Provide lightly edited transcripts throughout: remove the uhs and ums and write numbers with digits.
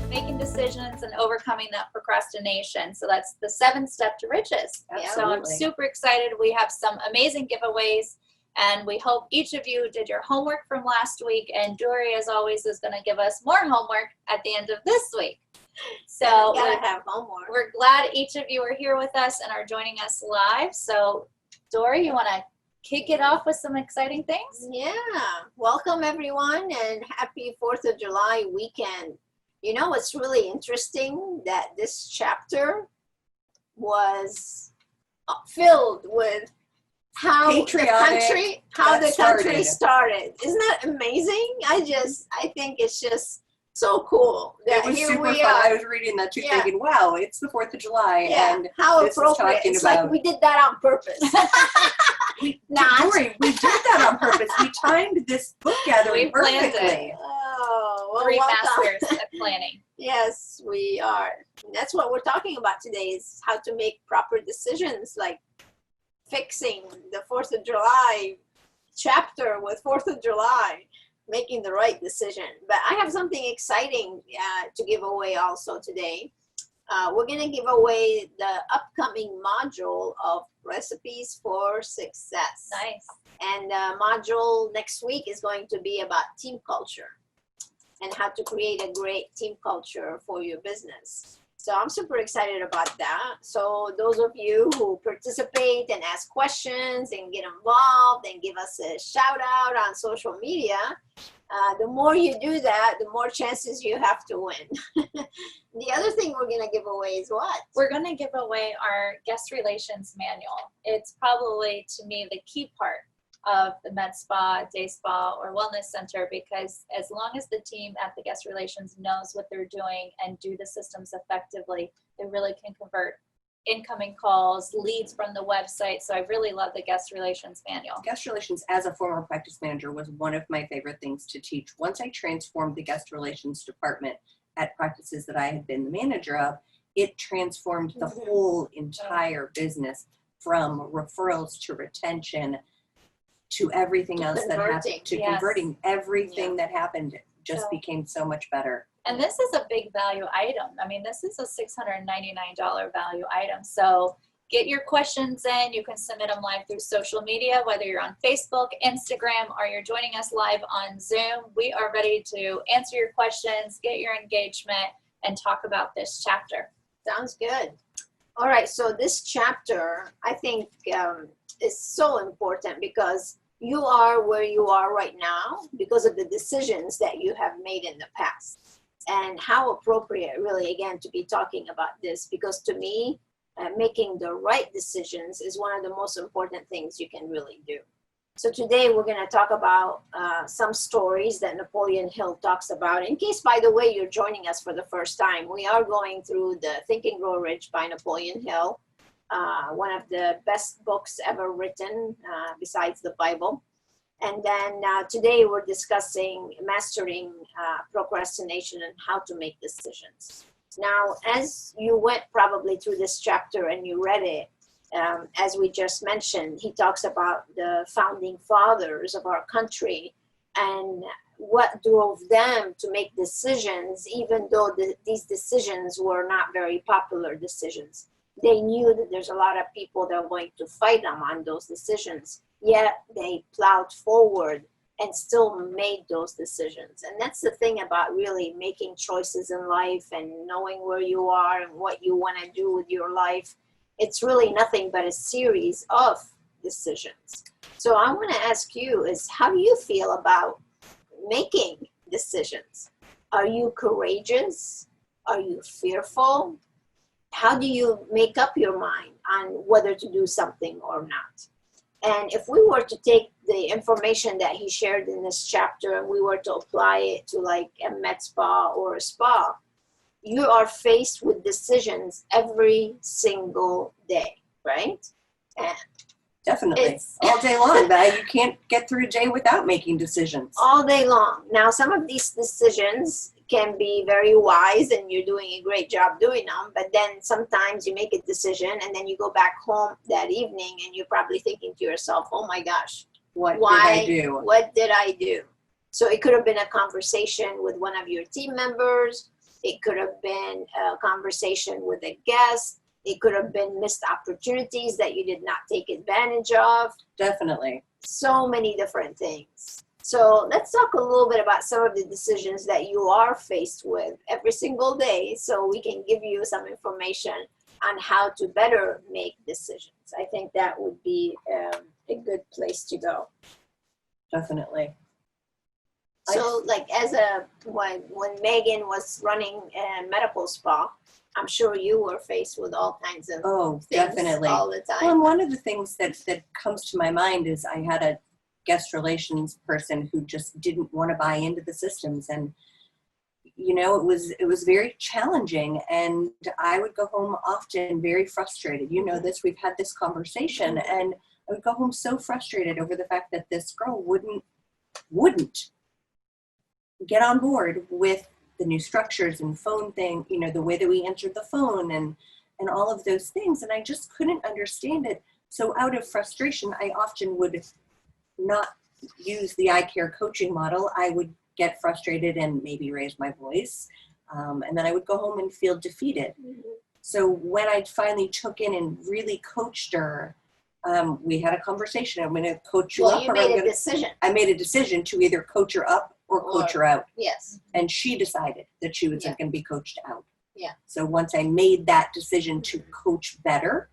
Making decisions and overcoming that procrastination. So that's the 7th step to riches. Absolutely. So I'm super excited. We have some amazing giveaways, and we hope each of you did your homework from last week. And Dori, as always, is going to give us more homework at the end of this week. So gotta have homework. We're glad each of you are here with us and are joining us live. So Dori, you want to kick it off with some exciting things? Yeah. Welcome everyone, and happy 4th of July weekend. You know what's really interesting? That this chapter was filled with how the country started. Isn't that amazing? I think it's just so cool. It was super fun. I was reading that too, thinking, wow, it's the 4th of July. Yeah. And how appropriate. It's like we did that on purpose. Dori, we did that on purpose. We timed this book gathering perfectly. Oh, well, 3 welcome. masters at planning. Yes, we are. And that's what we're talking about today, is how to make proper decisions, like fixing the 4th of July chapter with 4th of July, making the right decision. But I have something exciting to give away also today. We're going to give away the upcoming module of Recipes for Success. Nice. And the module next week is going to be about team culture and how to create a great team culture for your business. So I'm super excited about that. So those of you who participate and ask questions and get involved and give us a shout out on social media, the more you do that, the more chances you have to win. The other thing we're going to give away is what? We're going to give away our guest relations manual. It's probably, to me, the key part of the med spa, day spa, or wellness center, because as long as the team at the guest relations knows what they're doing and do the systems effectively, they really can convert incoming calls, leads from the website. So I really love the guest relations manual. Guest relations as a former practice manager was one of my favorite things to teach. Once I transformed the guest relations department at practices that I had been the manager of, it transformed the whole entire business, from referrals to retention to everything else that happened, to converting. Everything that happened just became so much better. And this is a big value item. I mean, this is a $699 value item. So get your questions in. You can submit them live through social media, whether you're on Facebook, Instagram, or you're joining us live on Zoom. We are ready to answer your questions, get your engagement, and talk about this chapter. Sounds good. All right, so this chapter, I think, is so important because you are where you are right now because of the decisions that you have made in the past. And how appropriate, really, again, to be talking about this, because to me, making the right decisions is one of the most important things you can really do. So today we're going to talk about some stories that Napoleon Hill talks about. In case, by the way, you're joining us for the first time, we are going through the Think and Grow Rich by Napoleon Hill, one of the best books ever written besides the Bible. And then today we're discussing mastering procrastination and how to make decisions. Now, as you went probably through this chapter and you read it, as we just mentioned, he talks about the founding fathers of our country and what drove them to make decisions, even though these decisions were not very popular decisions. They knew that there's a lot of people that are going to fight them on those decisions, yet they plowed forward and still made those decisions. And that's the thing about really making choices in life and knowing where you are and what you want to do with your life. It's really nothing but a series of decisions. So I want to ask you is, how do you feel about making decisions? Are you courageous? Are you fearful? How do you make up your mind on whether to do something or not? And if we were to take the information that he shared in this chapter and we were to apply it to like a med spa or a spa, you are faced with decisions every single day, right? And definitely. All day long. You can't get through a day without making decisions. All day long. Now, some of these decisions can be very wise and you're doing a great job doing them, but then sometimes you make a decision and then you go back home that evening and you're probably thinking to yourself, oh my gosh, What Why? did I do? What did I do? So it could have been a conversation with one of your team members. It could have been a conversation with a guest. It could have been missed opportunities that you did not take advantage of. Definitely. So many different things. So let's talk a little bit about some of the decisions that you are faced with every single day, so we can give you some information on how to better make decisions. I think that would be a good place to go. Definitely. So like when Meaghan was running a medical spa, I'm sure you were faced with all kinds of Oh, things definitely. all the Well, time. and one of the things that comes to my mind is I had a guest relations person who just didn't want to buy into the systems, and it was very challenging, and I would go home often very frustrated. You know this, we've had this conversation, and I would go home so frustrated over the fact that this girl wouldn't get on board with the new structures and phone thing, the way that we answered the phone and all of those things. And I just couldn't understand it. So out of frustration, I often would not use the eye care coaching model. I would get frustrated and maybe raise my voice. And then I would go home and feel defeated. So when I finally took in and really coached her, we had a conversation. I'm going to coach you up. You made a decision. I made a decision to either coach her up or coach her out. Yes. And she decided that she was going to be coached out. Yeah. So once I made that decision to coach better,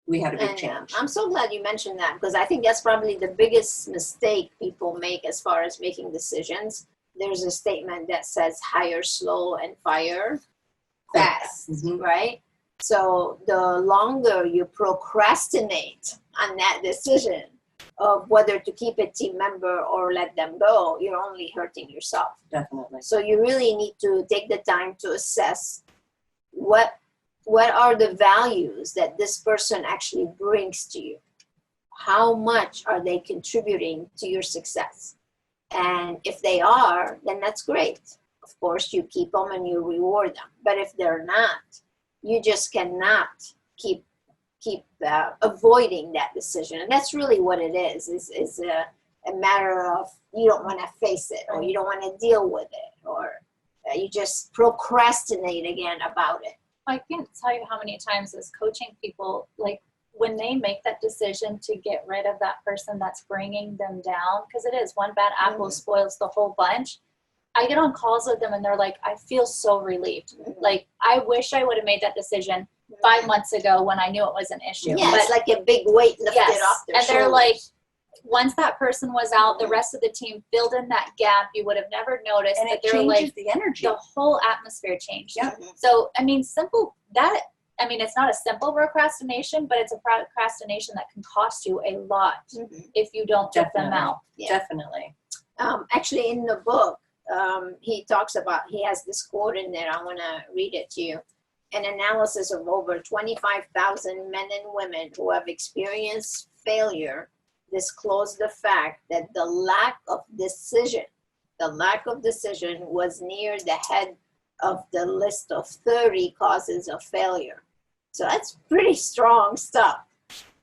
we had a big change. I'm so glad you mentioned that, because I think that's probably the biggest mistake people make as far as making decisions. There's a statement that says hire slow and fire fast, right? So the longer you procrastinate on that decision of whether to keep a team member or let them go, you're only hurting yourself. Definitely. So you really need to take the time to assess what are the values that this person actually brings to you. How much are they contributing to your success? And if they are, then that's great. Of course, you keep them and you reward them. But if they're not, you just cannot keep avoiding that decision. And that's really what it is a matter of you don't want to face it, or you don't want to deal with it, or you just procrastinate again about it. I can't tell you how many times as coaching people, like when they make that decision to get rid of that person that's bringing them down, because it is one bad apple spoils the whole bunch. I get on calls with them and they're like, I feel so relieved. Like, I wish I would have made that decision 5 months ago when I knew it was an issue. Yeah, but it's like a big weight lifted off their shoulders. They're like, once that person was out, the rest of the team filled in that gap. You would have never noticed. And that it changes the energy. The whole atmosphere changed. Yep. So, I mean, it's not a simple procrastination, but it's a procrastination that can cost you a lot if you don't get them out. Yeah. Definitely. Actually, in the book, he talks about, he has this quote in there. I want to read it to you. An analysis of over 25,000 men and women who have experienced failure disclosed the fact that the lack of decision was near the head of the list of 30 causes of failure. So that's pretty strong stuff,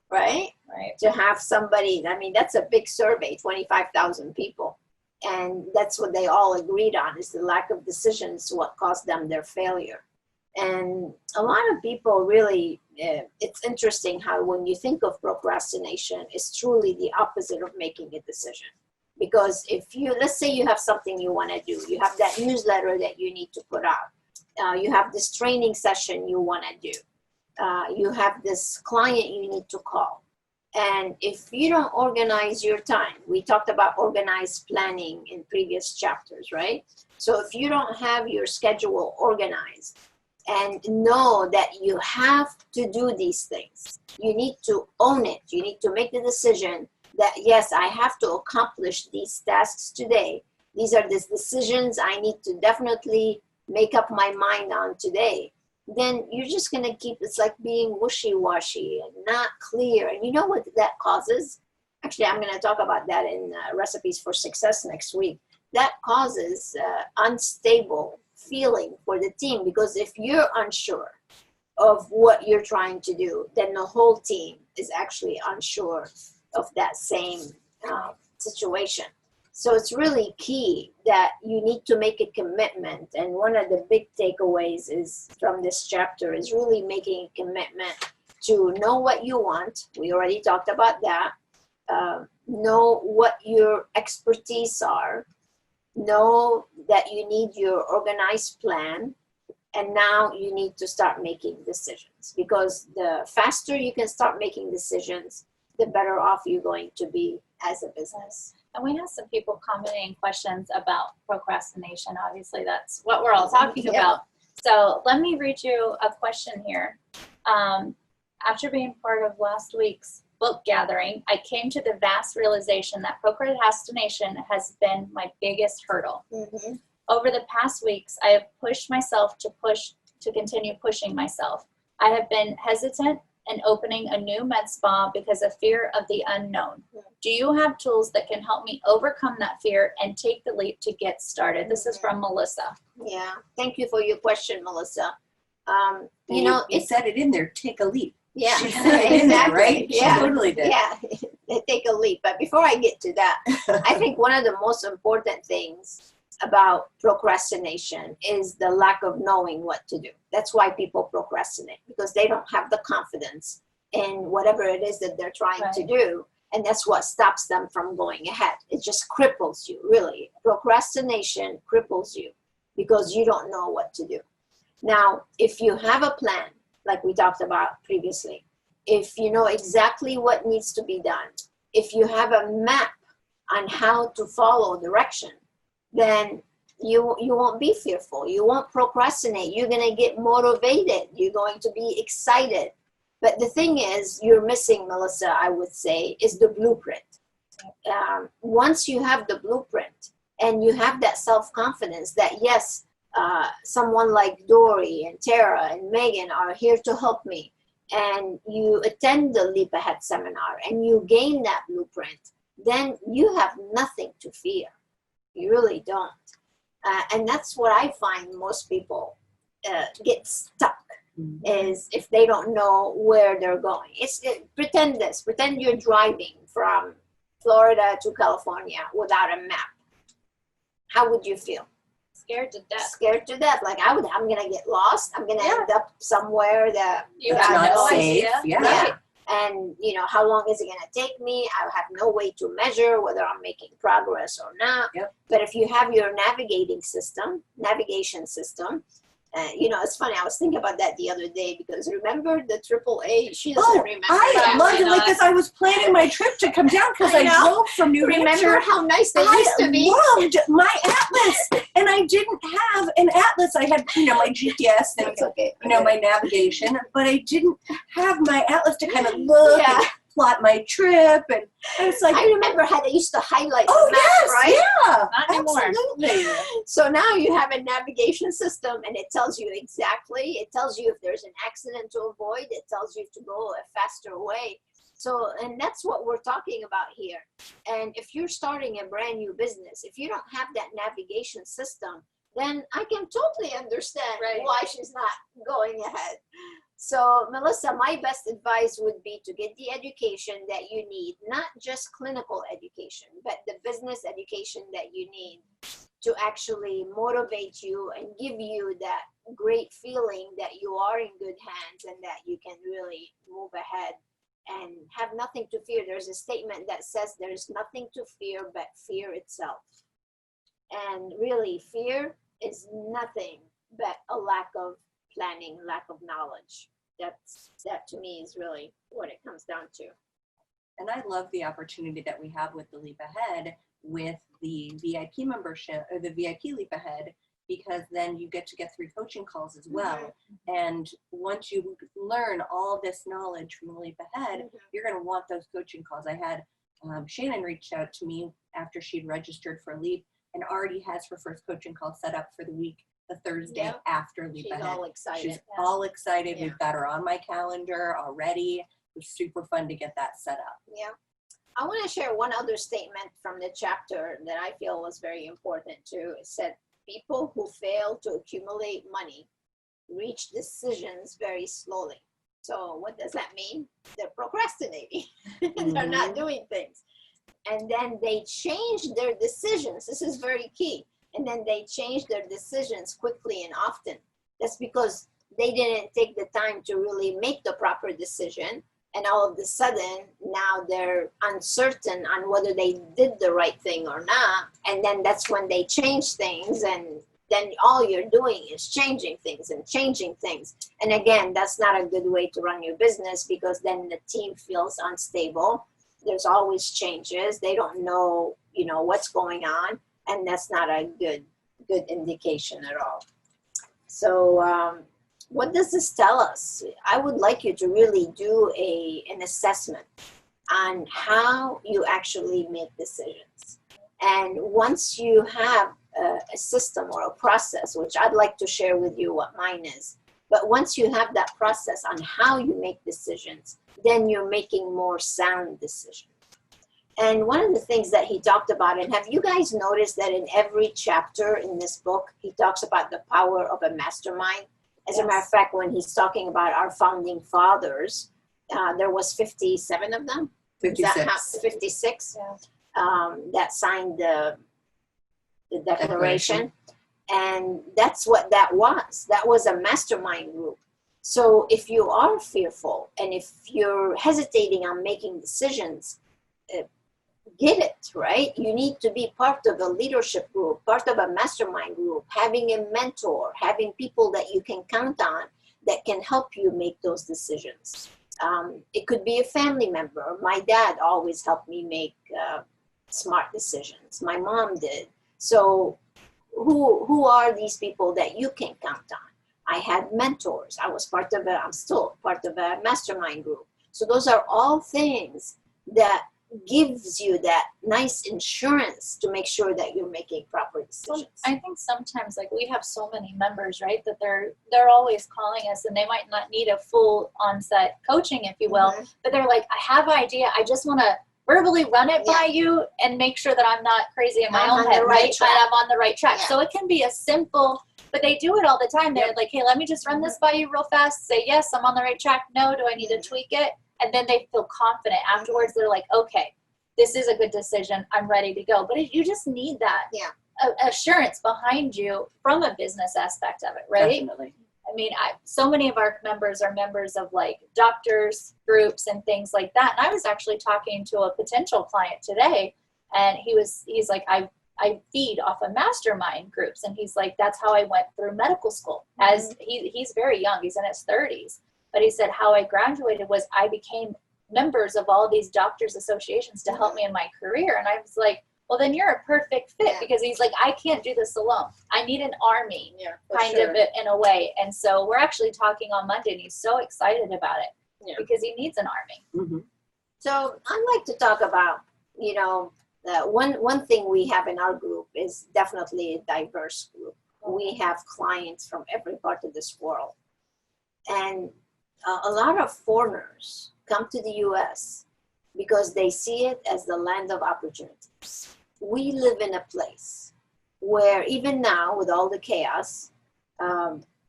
right? Right. To have somebody, I mean, that's a big survey, 25,000 people. And that's what they all agreed on, is the lack of decisions what caused them their failure. And a lot of people really, it's interesting how when you think of procrastination, it's truly the opposite of making a decision. Because if you, let's say you have something you want to do, you have that newsletter that you need to put out, you have this training session you want to do, you have this client you need to call. And if you don't organize your time, we talked about organized planning in previous chapters, right? So if you don't have your schedule organized and know that you have to do these things, you need to own it. You need to make the decision that, yes, I have to accomplish these tasks today. These are the decisions I need to definitely make up my mind on today. Then you're just going to keep, it's like being wishy-washy and not clear. And you know what that causes? Actually, I'm going to talk about that in Recipes for Success next week. That causes unstable feeling for the team, because if you're unsure of what you're trying to do, then the whole team is actually unsure of that same situation. So it's really key that you need to make a commitment. And one of the big takeaways is from this chapter is really making a commitment to know what you want. We already talked about that. Know what your expertise are. Know that you need your organized plan. And now you need to start making decisions, because the faster you can start making decisions, the better off you're going to be as a business. And we have some people commenting questions about procrastination. Obviously, that's what we're all talking about. So let me read you a question here. After being part of last week's book gathering, I came to the vast realization that procrastination has been my biggest hurdle. Mm-hmm. Over the past weeks, I have pushed myself to continue pushing myself. I have been hesitant in opening a new med spa because of fear of the unknown. Do you have tools that can help me overcome that fear and take the leap to get started? This is from Melissa. Yeah, thank you for your question, Melissa. You know, you said it in there, take a leap. Yeah, She said it in there, right? Yeah. She totally did. Yeah, take a leap. But before I get to that, I think one of the most important things about procrastination is the lack of knowing what to do. That's why people procrastinate, because they don't have the confidence in whatever it is that they're trying to do. And that's what stops them from going ahead. It just cripples you, really. Procrastination cripples you because you don't know what to do. Now, if you have a plan, like we talked about previously, if you know exactly what needs to be done, if you have a map on how to follow direction, then you won't be fearful. You won't procrastinate. You're going to get motivated. You're going to be excited. But the thing is, you're missing, Melissa, I would say, is the blueprint. Once you have the blueprint and you have that self-confidence that, yes, someone like Dori and Tara and Meaghan are here to help me, and you attend the Leap Ahead seminar and you gain that blueprint, then you have nothing to fear. You really don't. And that's what I find most people get stuck, is if they don't know where they're going. Pretend you're driving from Florida to California without a map. How would you feel? Scared to death. Scared to death. Like I'm gonna get lost. I'm gonna end up somewhere that You It's have not no safe. idea. Yeah. Right. And how long is it gonna take me? I have no way to measure whether I'm making progress or not. Yep. But if you have your navigation system, it's funny. I was thinking about that the other day, because remember the AAA? She doesn't remember. I loved it, because I was planning my trip to come down, because I drove from New Remember Hampshire. how nice they used to be? I loved my atlas, and I didn't have an atlas. I had, my GPS and, That's okay. my navigation, but I didn't have my atlas to kind of look Yeah. and plot my trip. And I was like, I remember how they used to highlight oh, the map, yes, right? yeah, Not anymore. absolutely. So now you have a navigation system, and it tells you exactly. It tells you if there's an accident to avoid. It tells you to go a faster way. So, and that's what we're talking about here. And if you're starting a brand new business, if you don't have that navigation system, then I can totally understand why she's not going ahead. So, Melissa, my best advice would be to get the education that you need, not just clinical education, but the business education that you need to actually motivate you and give you that great feeling that you are in good hands and that you can really move ahead and have nothing to fear. There's a statement that says there's nothing to fear but fear itself. And really, fear is nothing but a lack of planning, lack of knowledge. That to me is really what it comes down to. And I love the opportunity that we have with the Leap Ahead, with the VIP membership, or the VIP Leap Ahead, because then you get 3 coaching calls as well. And once you learn all this knowledge from the Leap Ahead, you're going to want those coaching calls. I had Shannon reached out to me after she'd registered for Leap and already has her first coaching call set up for the week, the Thursday after Leap Ahead. All excited. She's all excited. We've got her on my calendar already. It was super fun to get that set up. Yeah. I want to share one other statement from the chapter that I feel was very important too. It said, people who fail to accumulate money reach decisions very slowly. So what does that mean? They're procrastinating. They're not doing things. And then they change their decisions. This is very key. And then they change their decisions quickly and often. That's because they didn't take the time to really make the proper decision. And all of a sudden, now they're uncertain on whether they did the right thing or not. And then that's when they change things. And then all you're doing is changing things and changing things. And again, that's not a good way to run your business, because then the team feels unstable. There's always changes. They don't know, what's going on. And that's not a good indication at all. So, what does this tell us? I would like you to really do an assessment on how you actually make decisions. And once you have a system or a process, which I'd like to share with you what mine is, but once you have that process on how you make decisions, then you're making more sound decisions. And one of the things that he talked about, and have you guys noticed that in every chapter in this book, he talks about the power of a mastermind? As a matter of fact, when he's talking about our founding fathers, there was 57 of them. 56. 56 that signed the declaration. And that's what that was. That was a mastermind group. So if you are fearful and if you're hesitating on making decisions, get it, right? You need to be part of a leadership group, part of a mastermind group, having a mentor, having people that you can count on that can help you make those decisions. It could be a family member. My dad always helped me make smart decisions. My mom did. So who are these people that you can count on? I had mentors. I'm still part of a mastermind group. So those are all things that gives you that nice insurance to make sure that you're making proper decisions. I think sometimes, like, we have so many members, right, that they're always calling us, and they might not need a full on-set coaching, if you will, but they're like, I have an idea, I just want to verbally run it by you and make sure that I'm not crazy in my own head, right? And I'm on the right track. So it can be a simple, but they do it all the time. They're like, hey, let me just run this by you real fast. Say, yes, I'm on the right track. No, do I need to tweak it? And then they feel confident afterwards. They're like, okay, this is a good decision. I'm ready to go. But you just need that assurance behind you from a business aspect of it, right? Definitely. I mean, so many of our members are members of like doctors groups and things like that. And I was actually talking to a potential client today, and he's like, I feed off of mastermind groups. And he's like, that's how I went through medical school. As he's very young, he's in his 30s. But he said, how I graduated was I became members of all these doctors associations to help me in my career. And I was like, well, then you're a perfect fit, because he's like, I can't do this alone. I need an army kind of it in a way. And so we're actually talking on Monday, and he's so excited about it because he needs an army. So I'd like to talk about, one thing we have in our group is definitely a diverse group. We have clients from every part of this world. And a lot of foreigners come to the U.S. because they see it as the land of opportunities. We live in a place where even now, with all the chaos,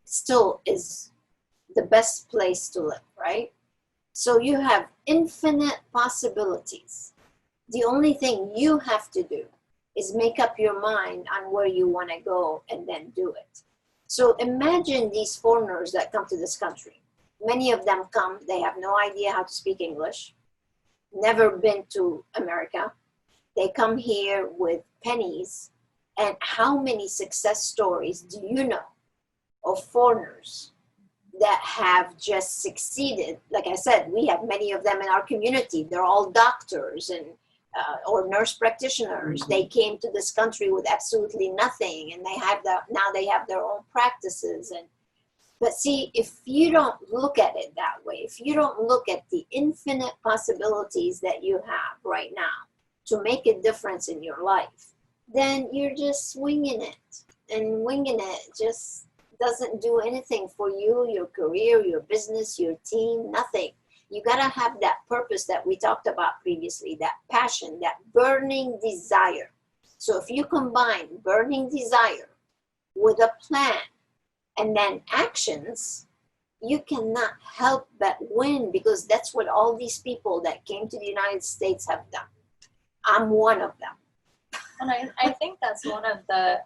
still is the best place to live, right? So you have infinite possibilities. The only thing you have to do is make up your mind on where you want to go and then do it. So imagine these foreigners that come to this country. Many of them come, they have no idea how to speak English, never been to America. They come here with pennies. And how many success stories do you know of foreigners that have just succeeded? Like I said, we have many of them in our community. They're all doctors and or nurse practitioners. They came to this country with absolutely nothing, and now they have their own practices. But see, if you don't look at it that way, if you don't look at the infinite possibilities that you have right now to make a difference in your life, then you're just winging it. And winging it just doesn't do anything for you, your career, your business, your team, nothing. You got to have that purpose that we talked about previously, that passion, that burning desire. So if you combine burning desire with a plan and then actions, you cannot help but win, because that's what all these people that came to the United States have done. I'm one of them. And I think that's one of the,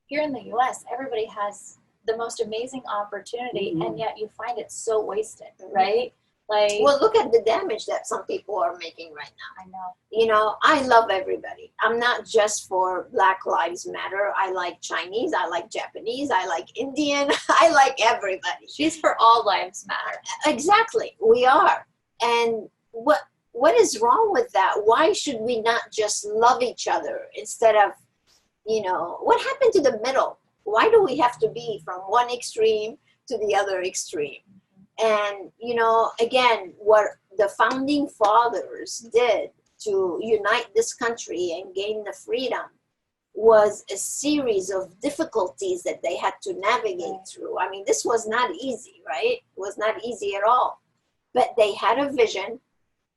here in the US, everybody has the most amazing opportunity, Mhm. and yet you find it so wasted, right? Like, Well, look at the damage that some people are making right now. I know. You know, I love everybody. I'm not just for Black Lives Matter. I like Chinese, I like Japanese, I like Indian, I like everybody. She's for all lives matter. Exactly, we are. And what is wrong with that? Why should we not just love each other instead of, you know, what happened to the middle? Why do we have to be from one extreme to the other extreme? And, you know, again, what the founding fathers did to unite this country and gain the freedom was a series of difficulties that they had to navigate through. I mean, this was not easy, right? It was not easy at all. But they had a vision,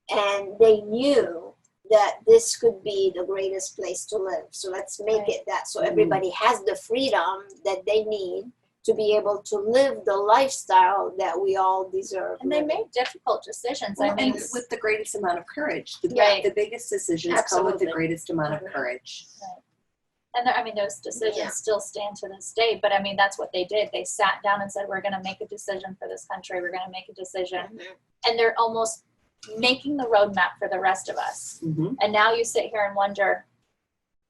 and they knew that this could be the greatest place to live. So let's make it that, so everybody has the freedom that they need to be able to live the lifestyle that we all deserve. And they made difficult decisions. Well, I mean, and with the greatest amount of courage. Right. The biggest decisions come with the Absolutely. greatest amount of courage. and I mean, those decisions still stand to this day, but I mean, that's what they did. They sat down and said, we're going to make a decision for this country. We're going to make a decision. And they're almost making the roadmap for the rest of us. Mhm. And now you sit here and wonder,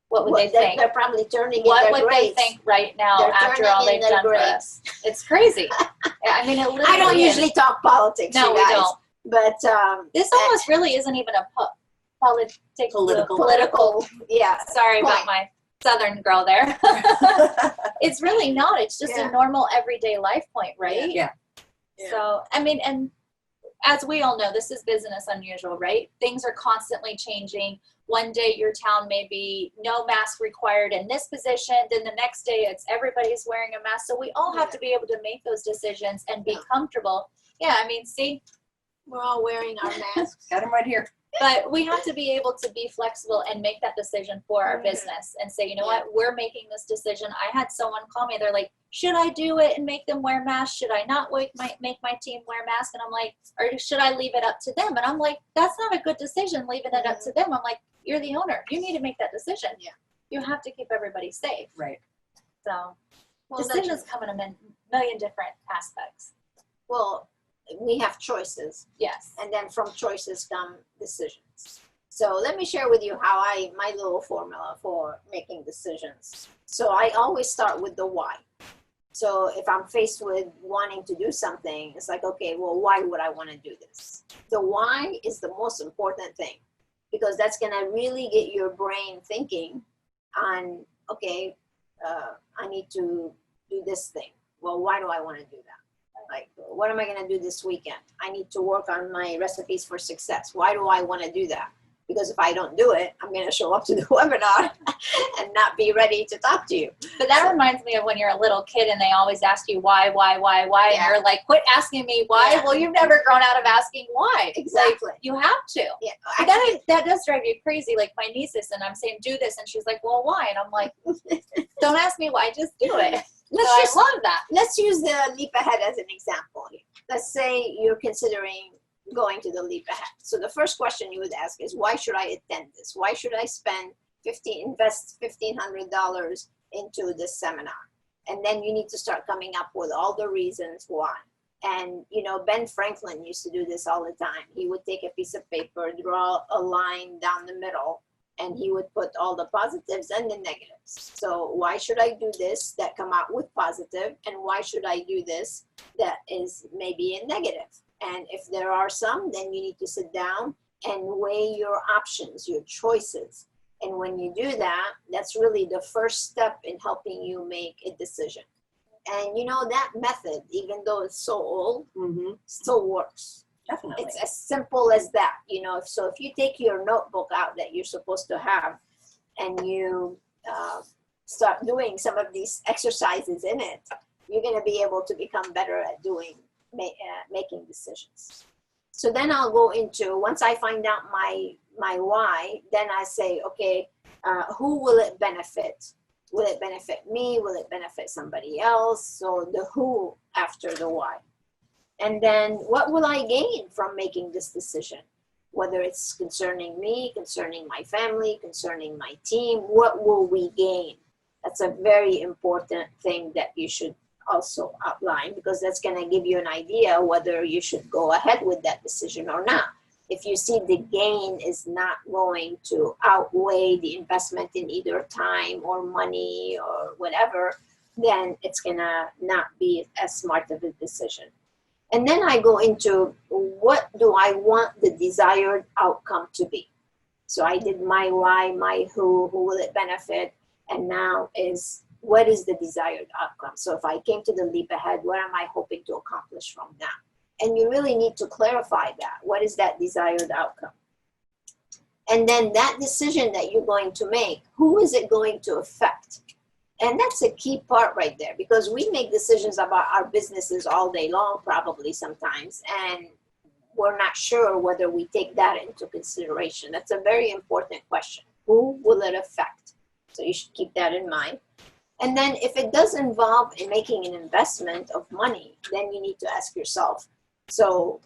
what would they think? They're probably turning What in would their they graves. think right now They're after turning all in they've their done for graves. us? It's crazy. I mean, it literally I don't is. usually talk politics, No, you we guys. don't. But This almost really isn't even a political. yeah. Sorry point. about my Southern girl there. It's really not. It's just Yeah. a normal everyday life point, right? Yeah. So, I mean, and as we all know, this is business unusual, right? Things are constantly changing. One day your town may be no mask required in this position, then the next day it's everybody's wearing a mask. So we all have to be able to make those decisions and be comfortable. Yeah, I mean, see, We're all wearing our masks. Got him right here. but we have to be able to be flexible and make that decision for our business and say, you know what, we're making this decision. I had someone call me, they're like, should I do it and make them wear masks? Should I not make my team wear masks? And I'm like, or should I leave it up to them? And I'm like, that's not a good decision, leaving it up to them. I'm like, you're the owner. You need to make that decision. Yeah. You have to keep everybody safe. Right. So Well, decisions come in a million different aspects. Well, we have choices, Yes. and then from choices come decisions. So let me share with you how my little formula for making decisions. So I always start with the why. So if I'm faced with wanting to do something, it's like, okay, well, why would I want to do this? The why is the most important thing, because that's going to really get your brain thinking on, okay, I need to do this thing. Well, why do I want to do that? Like, what am I going to do this weekend? I need to work on my recipes for success. Why do I want to do that? Because if I don't do it, I'm going to show up to the webinar and not be ready to talk to you. But that reminds me of when you're a little kid and they always ask you why, and Yeah. you're like, quit asking me why. Yeah. Well, you've never grown out of asking why. Exactly. Like, you have to. Yeah. But that does drive you crazy. Like my nieces, and I'm saying, do this. And she's like, well, why? And I'm like, don't ask me why, just do it. Let's I love that. let's use the leap ahead as an example. Let's say you're considering going to the leap ahead. So the first question you would ask is, why should I attend this? Why should I invest $1,500 into this seminar? And then you need to start coming up with all the reasons why. And, you know, Ben Franklin used to do this all the time. He would take a piece of paper, draw a line down the middle, and he would put all the positives and the negatives. So why should I do this that come out with positive? And why should I do this that is maybe a negative? And if there are some, then you need to sit down and weigh your options, your choices. And when you do that, that's really the first step in helping you make a decision. And you know, that method, even though it's so old, still works. Definitely. It's as simple as that, you know. So if you take your notebook out that you're supposed to have, and you start doing some of these exercises in it, you're going to be able to become better at making decisions. So then I'll go into, once I find out my why, then I say, okay, who will it benefit? Will it benefit me? Will it benefit somebody else? So the who after the why. And then what will I gain from making this decision? Whether it's concerning me, concerning my family, concerning my team, what will we gain? That's a very important thing that you should also outline, because that's going to give you an idea whether you should go ahead with that decision or not. If you see the gain is not going to outweigh the investment in either time or money or whatever, then it's going to not be as smart of a decision. And then I go into what do I want the desired outcome to be. So I did my why, my who will it benefit, and now is what is the desired outcome. So if I came to the leap ahead, what am I hoping to accomplish from that? And you really need to clarify that. What is that desired outcome? And then that decision that you're going to make, who is it going to affect? And that's a key part right there, because we make decisions about our businesses all day long, probably sometimes, and we're not sure whether we take that into consideration. That's a very important question. Who will it affect? So you should keep that in mind. And then if it does involve in making an investment of money, then you need to ask yourself, so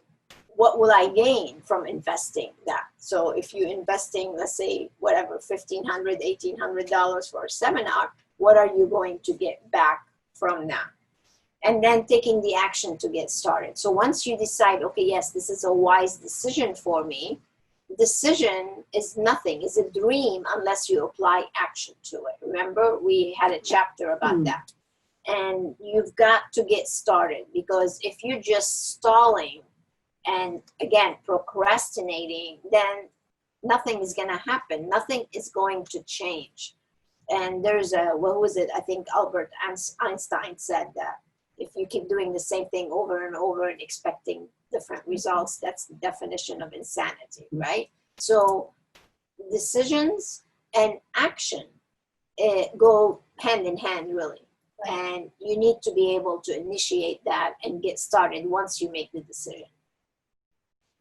what will I gain from investing that? So if you're investing, let's say, whatever, $1,500, $1,800 for a seminar, what are you going to get back from that? And then taking the action to get started. So once you decide, okay, yes, this is a wise decision for me, decision is nothing, is a dream unless you apply action to it. Remember, we had a chapter about that. And you've got to get started, because if you're just stalling and, again, procrastinating, then nothing is going to happen. Nothing is going to change. And there's a, what was it? I think Albert Einstein said that if you keep doing the same thing over and over and expecting different results, that's the definition of insanity, right? So decisions and action go hand in hand, really. And you need to be able to initiate that and get started once you make the decision.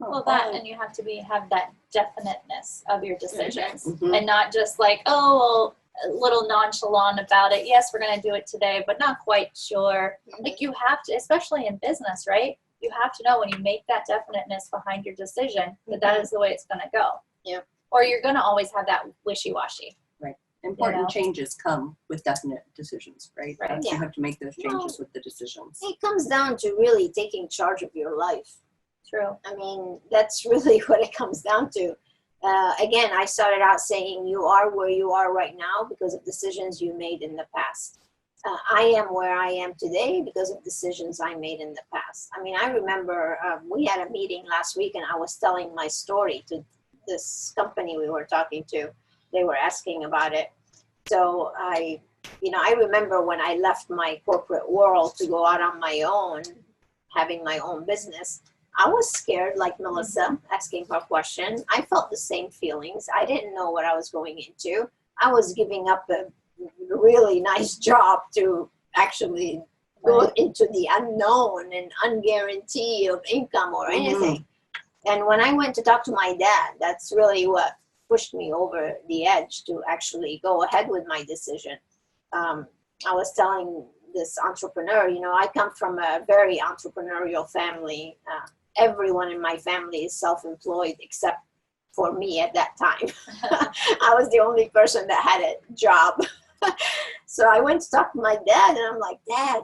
Well, that, and you have to have that definiteness of your decisions, Mm-hmm. and not just like, oh, well, a little nonchalant about it. Yes, we're going to do it today, but not quite sure. Like, you have to, especially in business, right? You have to know when you make that definiteness behind your decision that that is the way it's going to go. Yeah. Or you're going to always have that wishy-washy. Important changes come with definite decisions, right? Right. You have to make those changes with the decisions. It comes down to really taking charge of your life. True. I mean, that's really what it comes down to. Again, I started out saying you are where you are right now because of decisions you made in the past. I am where I am today because of decisions I made in the past. I mean, I remember we had a meeting last week and I was telling my story to this company we were talking to. They were asking about it. So I remember when I left my corporate world to go out on my own, having my own business, I was scared, like Melissa, asking her question. I felt the same feelings. I didn't know what I was going into. I was giving up a really nice job to actually go into the unknown and unguarantee of income or anything. And when I went to talk to my dad, that's really what pushed me over the edge to actually go ahead with my decision. I was telling this entrepreneur, I come from a very entrepreneurial family. Everyone in my family is self-employed except for me at that time. I was the only person that had a job. So I went to talk to my dad and I'm like, Dad,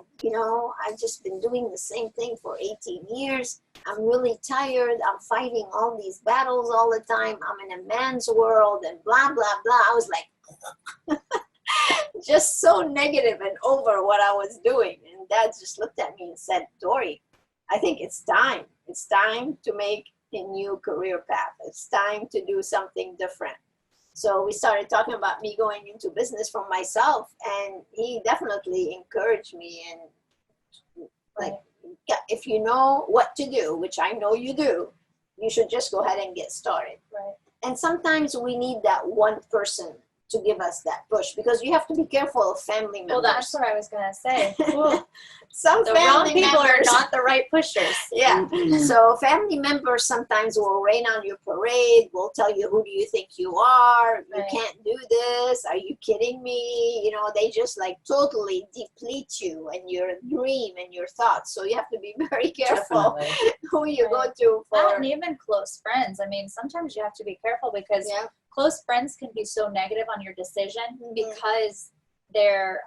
I've just been doing the same thing for 18 years. I'm really tired. I'm fighting all these battles all the time. I'm in a man's world and blah, blah, blah. I was like, just so negative and over what I was doing. And Dad just looked at me and said, Dori, I think it's time. It's time to make a new career path. It's time to do something different. So we started talking about me going into business for myself, and he definitely encouraged me. And like, if you know what to do, which I know you do, you should just go ahead and get started. Right. And sometimes we need that one person to give us that push, because you have to be careful of family members. Well, that's what I was gonna say. Ooh, Some the wrong family people are members, not the right pushers. yeah. So family members sometimes will rain on your parade, will tell you, who do you think you are? You Right. can't do this. Are you kidding me? You know, they just like totally deplete you and your dream and your thoughts. So you have to be very careful Definitely. who you go Right. to for. And even close friends. I mean, sometimes you have to be careful because Yeah. close friends can be so negative on your decision Mhm. because they're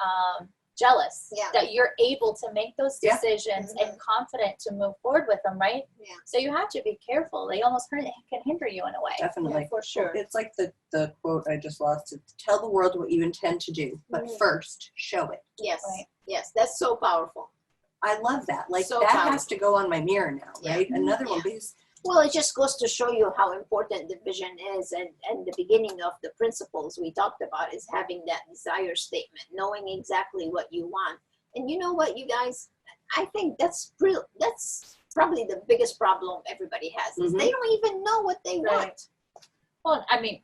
jealous Yeah. that you're able to make those Yeah. decisions and confident to move forward with them, right? Yeah. So you have to be careful. They almost can hinder you in a way. Definitely. Yeah, for sure. It's like the quote I just lost. To tell the world what you intend to do, but Mhm. first show it. Yes. Right. Yes. That's so powerful. I love that. Like So that powerful. has to go on my mirror now, Yeah. right? Another one Yeah. because Well, it just goes to show you how important the vision is, and the beginning of the principles we talked about is having that desire statement, knowing exactly what you want. And you know what, you guys, I think that's probably the biggest problem everybody has is they don't even know what they Right. want. Well, I mean,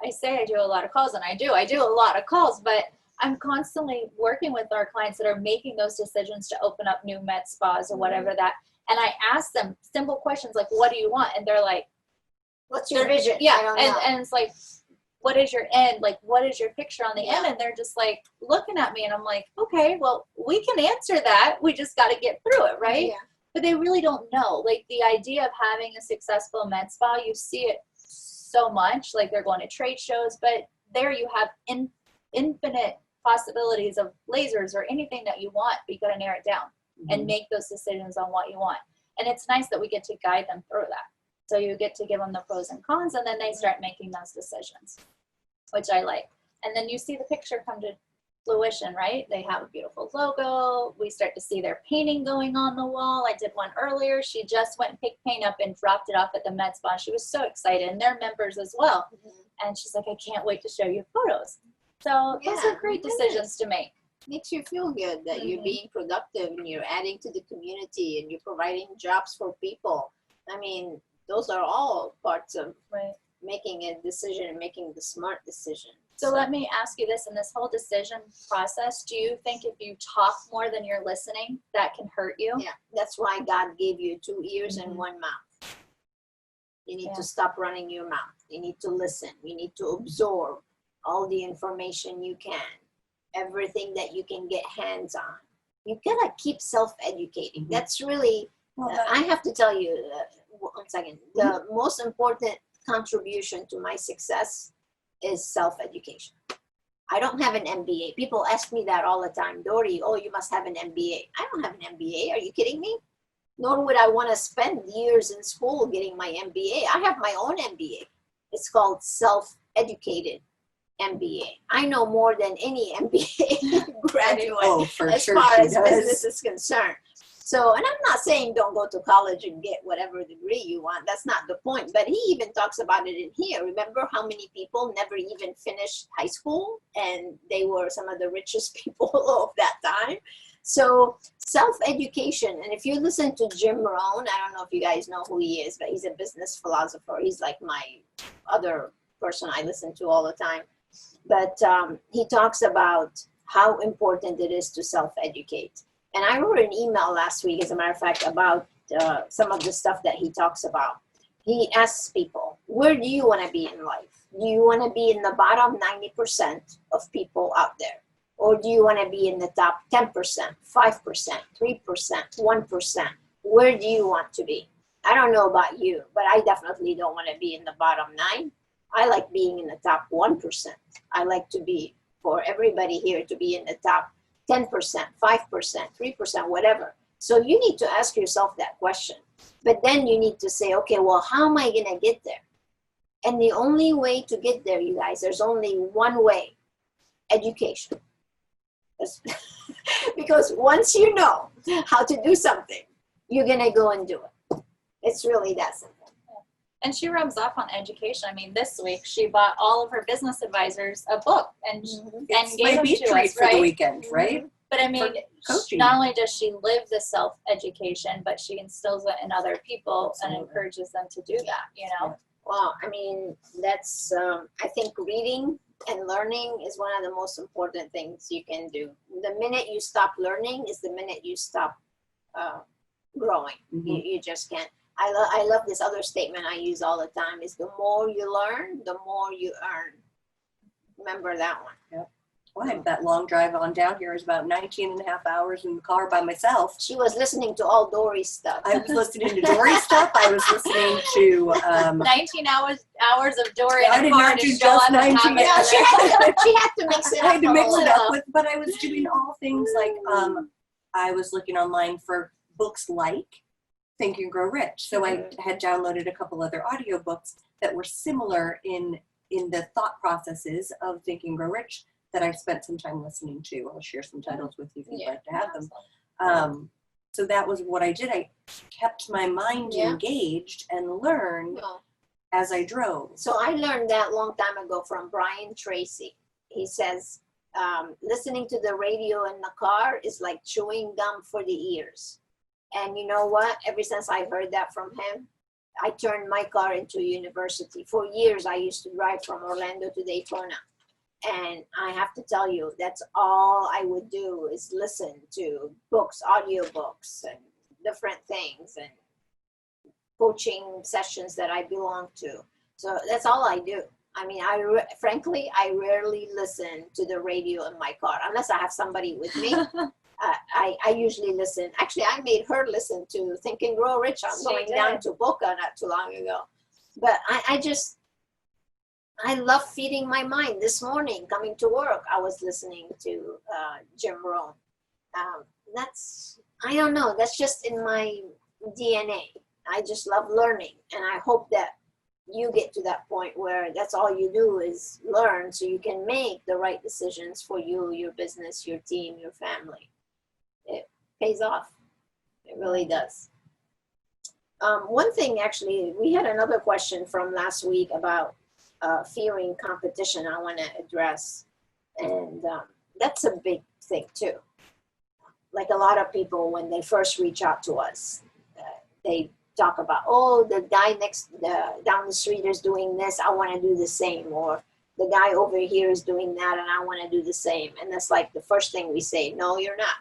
I say I do a lot of calls, and I do a lot of calls, but I'm constantly working with our clients that are making those decisions to open up new med spas or whatever that. And I ask them simple questions like, what do you want? And they're like, What's your vision? I yeah. don't know. And it's like, what is your end? Like, what is your picture on the Yeah. end? And they're just like looking at me, and I'm like, okay, well, we can answer that. We just got to get through it, right? Yeah. But they really don't know. Like the idea of having a successful med spa, you see it so much. Like they're going to trade shows, but there you have infinite possibilities of lasers or anything that you want, but you got to narrow it down and make those decisions on what you want. And it's nice that we get to guide them through that. So you get to give them the pros and cons, and then they start making those decisions, which I like. And then you see the picture come to fruition, right? They have a beautiful logo. We start to see their painting going on the wall. I did one earlier. She just went and picked paint up and dropped it off at the med spa. She was so excited, and they're members as well. And she's like, I can't wait to show you photos. So those Yeah, are great it decisions to make. Makes you feel good that you're being productive and you're adding to the community and you're providing jobs for people. I mean, those are all parts of Right. making a decision and making the smart decision. So let me ask you this, in this whole decision process, do you think if you talk more than you're listening, that can hurt you? Yeah, that's why God gave you 2 ears and Mhm. 1 mouth. You need Yeah. to stop running your mouth. You need to listen. You need to absorb all the information you can, everything that you can get hands on. You gotta keep self-educating. Mhm. That's really, I have to tell you, 1 second, the most important contribution to my success is self-education. I don't have an MBA. People ask me that all the time. Dori, oh, you must have an MBA. I don't have an MBA. Are you kidding me? Nor would I want to spend years in school getting my MBA. I have my own MBA. It's called self-educated MBA. I know more than any MBA graduate Oh, for as sure far she as does. business is concerned. So, and I'm not saying don't go to college and get whatever degree you want. That's not the point. But he even talks about it in here. Remember how many people never even finished high school, and they were some of the richest people of that time. So self-education. And if you listen to Jim Rohn, I don't know if you guys know who he is, but he's a business philosopher. He's like my other person I listen to all the time. But he talks about how important it is to self-educate. And I wrote an email last week, as a matter of fact, about some of the stuff that he talks about. He asks people, where do you want to be in life? Do you want to be in the bottom 90% of people out there? Or do you want to be in the top 10%, 5%, 3%, 1%? Where do you want to be? I don't know about you, but I definitely don't want to be in the bottom 9. I like being in the top 1%. I like to be, for everybody here, to be in the top 10%, 5%, 3%, whatever. So you need to ask yourself that question. But then you need to say, okay, well, how am I going to get there? And the only way to get there, you guys, there's only one way: education. Because once you know how to do something, you're going to go and do it. It's really that simple. And she rubs off on education. I mean, this week she bought all of her business advisors a book and It's gave my them beat to treat us, for the right? weekend, right? But I mean, coaching. not only does she live the self-education, but she instills it in other people and encourages them to do that, you know? Well, I mean, that's, I think reading And learning is one of the most important things you can do. The minute you stop learning is the minute you stop growing. You just can't. I love this other statement I use all the time is the more you learn, the more you earn. Remember that one. Yep. Well, I had that long drive on down here. It was about 19 and a half hours in the car by myself. She was listening to all Dori's stuff. I was listening to Dori stuff. I was listening to 19 hours of Dori I in did a car not to do show just up and 19 have Yeah, it. she had to mix it I up. had to a mix it little. up with, but I was doing all things like I was looking online for books like Think and Grow Rich. So I had downloaded a couple other audiobooks that were similar in the thought processes of Think and Grow Rich that I've spent some time listening to. I'll share some titles with you if you'd like to have them. So that was what I did. I kept my mind engaged and learned as I drove. So I learned that long time ago from Brian Tracy. He says, listening to the radio in the car is like chewing gum for the ears. And you know what? Ever since I heard that from him, I turned my car into a university. For years, I used to drive from Orlando to Daytona. And I have to tell you, that's all I would do is listen to books, audiobooks, and different things, and coaching sessions that I belong to. So that's all I do. I mean, frankly, I rarely listen to the radio in my car unless I have somebody with me. I usually listen. Actually, I made her listen to Think and Grow Rich. I'm going down to Boca not too long ago. But I love feeding my mind. This morning, coming to work, I was listening to Jim Rohn. I don't know, that's just in my DNA. I just love learning. And I hope that you get to that point where that's all you do is learn so you can make the right decisions for you, your business, your team, your family. It pays off. It really does. One thing, actually, we had another question from last week about fearing competition I want to address. And that's a big thing too. Like a lot of people, when they first reach out to us, they talk about, oh, the guy down the street is doing this, I want to do the same. Or the guy over here is doing that and I want to do the same. And that's like the first thing we say, no, you're not.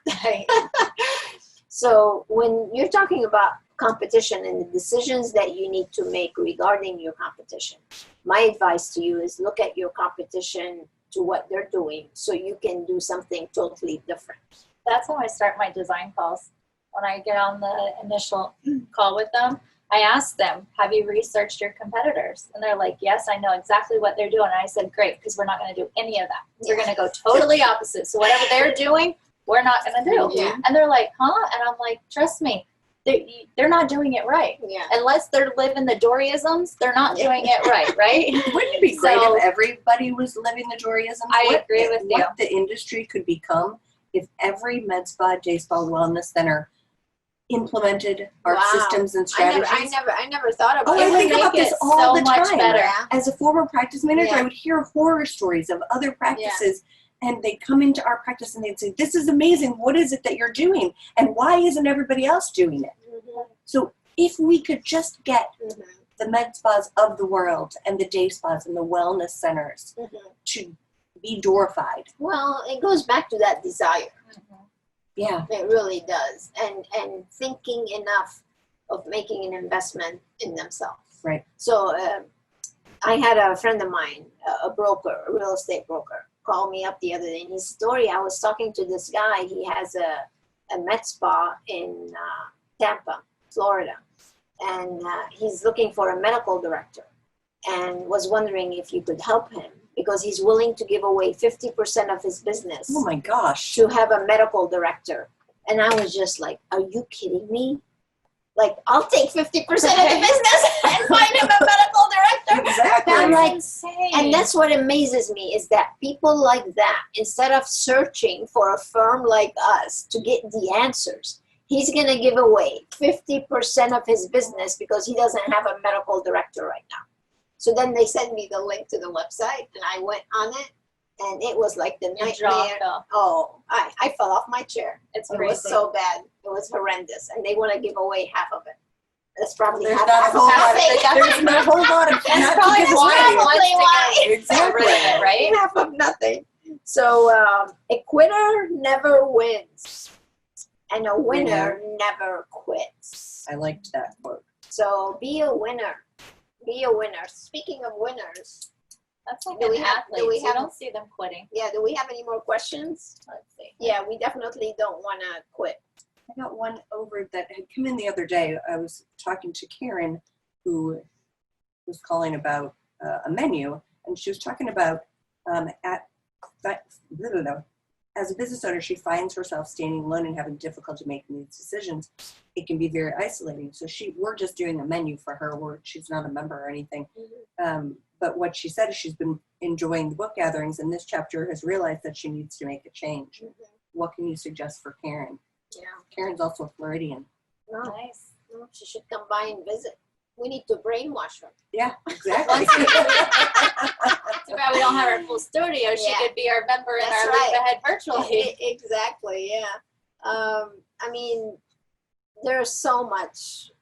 So when you're talking about competition and the decisions that you need to make regarding your competition, my advice to you is look at your competition to what they're doing so you can do something totally different. That's how I start my design calls. When I get on the initial call with them, I ask them, have you researched your competitors? And they're like, yes, I know exactly what they're doing. And I said, great, because we're not going to do any of that. We're going to go totally opposite. So whatever they're doing, we're not going to do. Yeah. And they're like, huh? And I'm like, trust me, they're not doing it right. Yeah. Unless they're living the Doriisms, they're not doing it right? Wouldn't it be great So- if everybody was living the Doriisms? I agree with you. What the industry could become if every med spa, day spa, wellness center implemented our Wow. systems and strategies. I never thought about Oh, it. I would think make about this it all so the much time. better. Yeah. As a former practice manager, Yeah. I would hear horror stories of other practices, and they'd come into our practice and they'd say, this is amazing. What is it that you're doing? And why isn't everybody else doing it? Mhm. So if we could just get Mhm. the med spas of the world and the day spas and the wellness centers Mhm. to be Dorified. Well, it goes back to that desire. Yeah. It really does. And thinking enough of making an investment in themselves. Right. So I had a friend of mine, a broker, a real estate broker, call me up the other day. In his story, I was talking to this guy. He has a med spa in Tampa, Florida. And he's looking for a medical director and was wondering if you could help him because he's willing to give away 50% of his business Oh my gosh. to have a medical director. And I was just like, are you kidding me? Like, I'll take 50% of the business and find him a medical director. Exactly. I'm like, insane. and that's what amazes me is that people like that, instead of searching for a firm like us to get the answers, he's going to give away 50% of his business because he doesn't have a medical director right now. So then they sent me the link to the website and I went on it and it was like the Your jaw nightmare. fell. Oh, I fell off my chair. It's It crazy. was so bad. It was horrendous. And they want to give away half of it. That's probably There's half not a whole lot. nothing. There's no whole lot of That's not to probably give why away. he wants to Why? get rid of it, right? Half of nothing. So a quitter never wins, and a winner never quits. I liked that quote. So be a winner. Be a winner. Speaking of winners, That's like Do an we have- athlete. do we You have- don't see them quitting. yeah, do we have any more questions? Let's see. Yeah, we definitely don't want to quit. I got one over that had come in the other day. I was talking to Karen, who was calling about a menu, and she was talking about as a business owner, she finds herself standing alone and having difficulty making these decisions. It can be very isolating. So we're just doing a menu for her. She's not a member or anything. But what she said is she's been enjoying the book gatherings, and this chapter has realized that she needs to make a change. What can you suggest for Karen? Yeah. Karen's also a Floridian. No, Nice. no, she should come by and visit. We need to brainwash her. Yeah, exactly. Too bad we don't have our full studio. She Yeah. could be our member in That's our right. Leap Ahead virtually. Exactly, yeah. I mean, there's so much.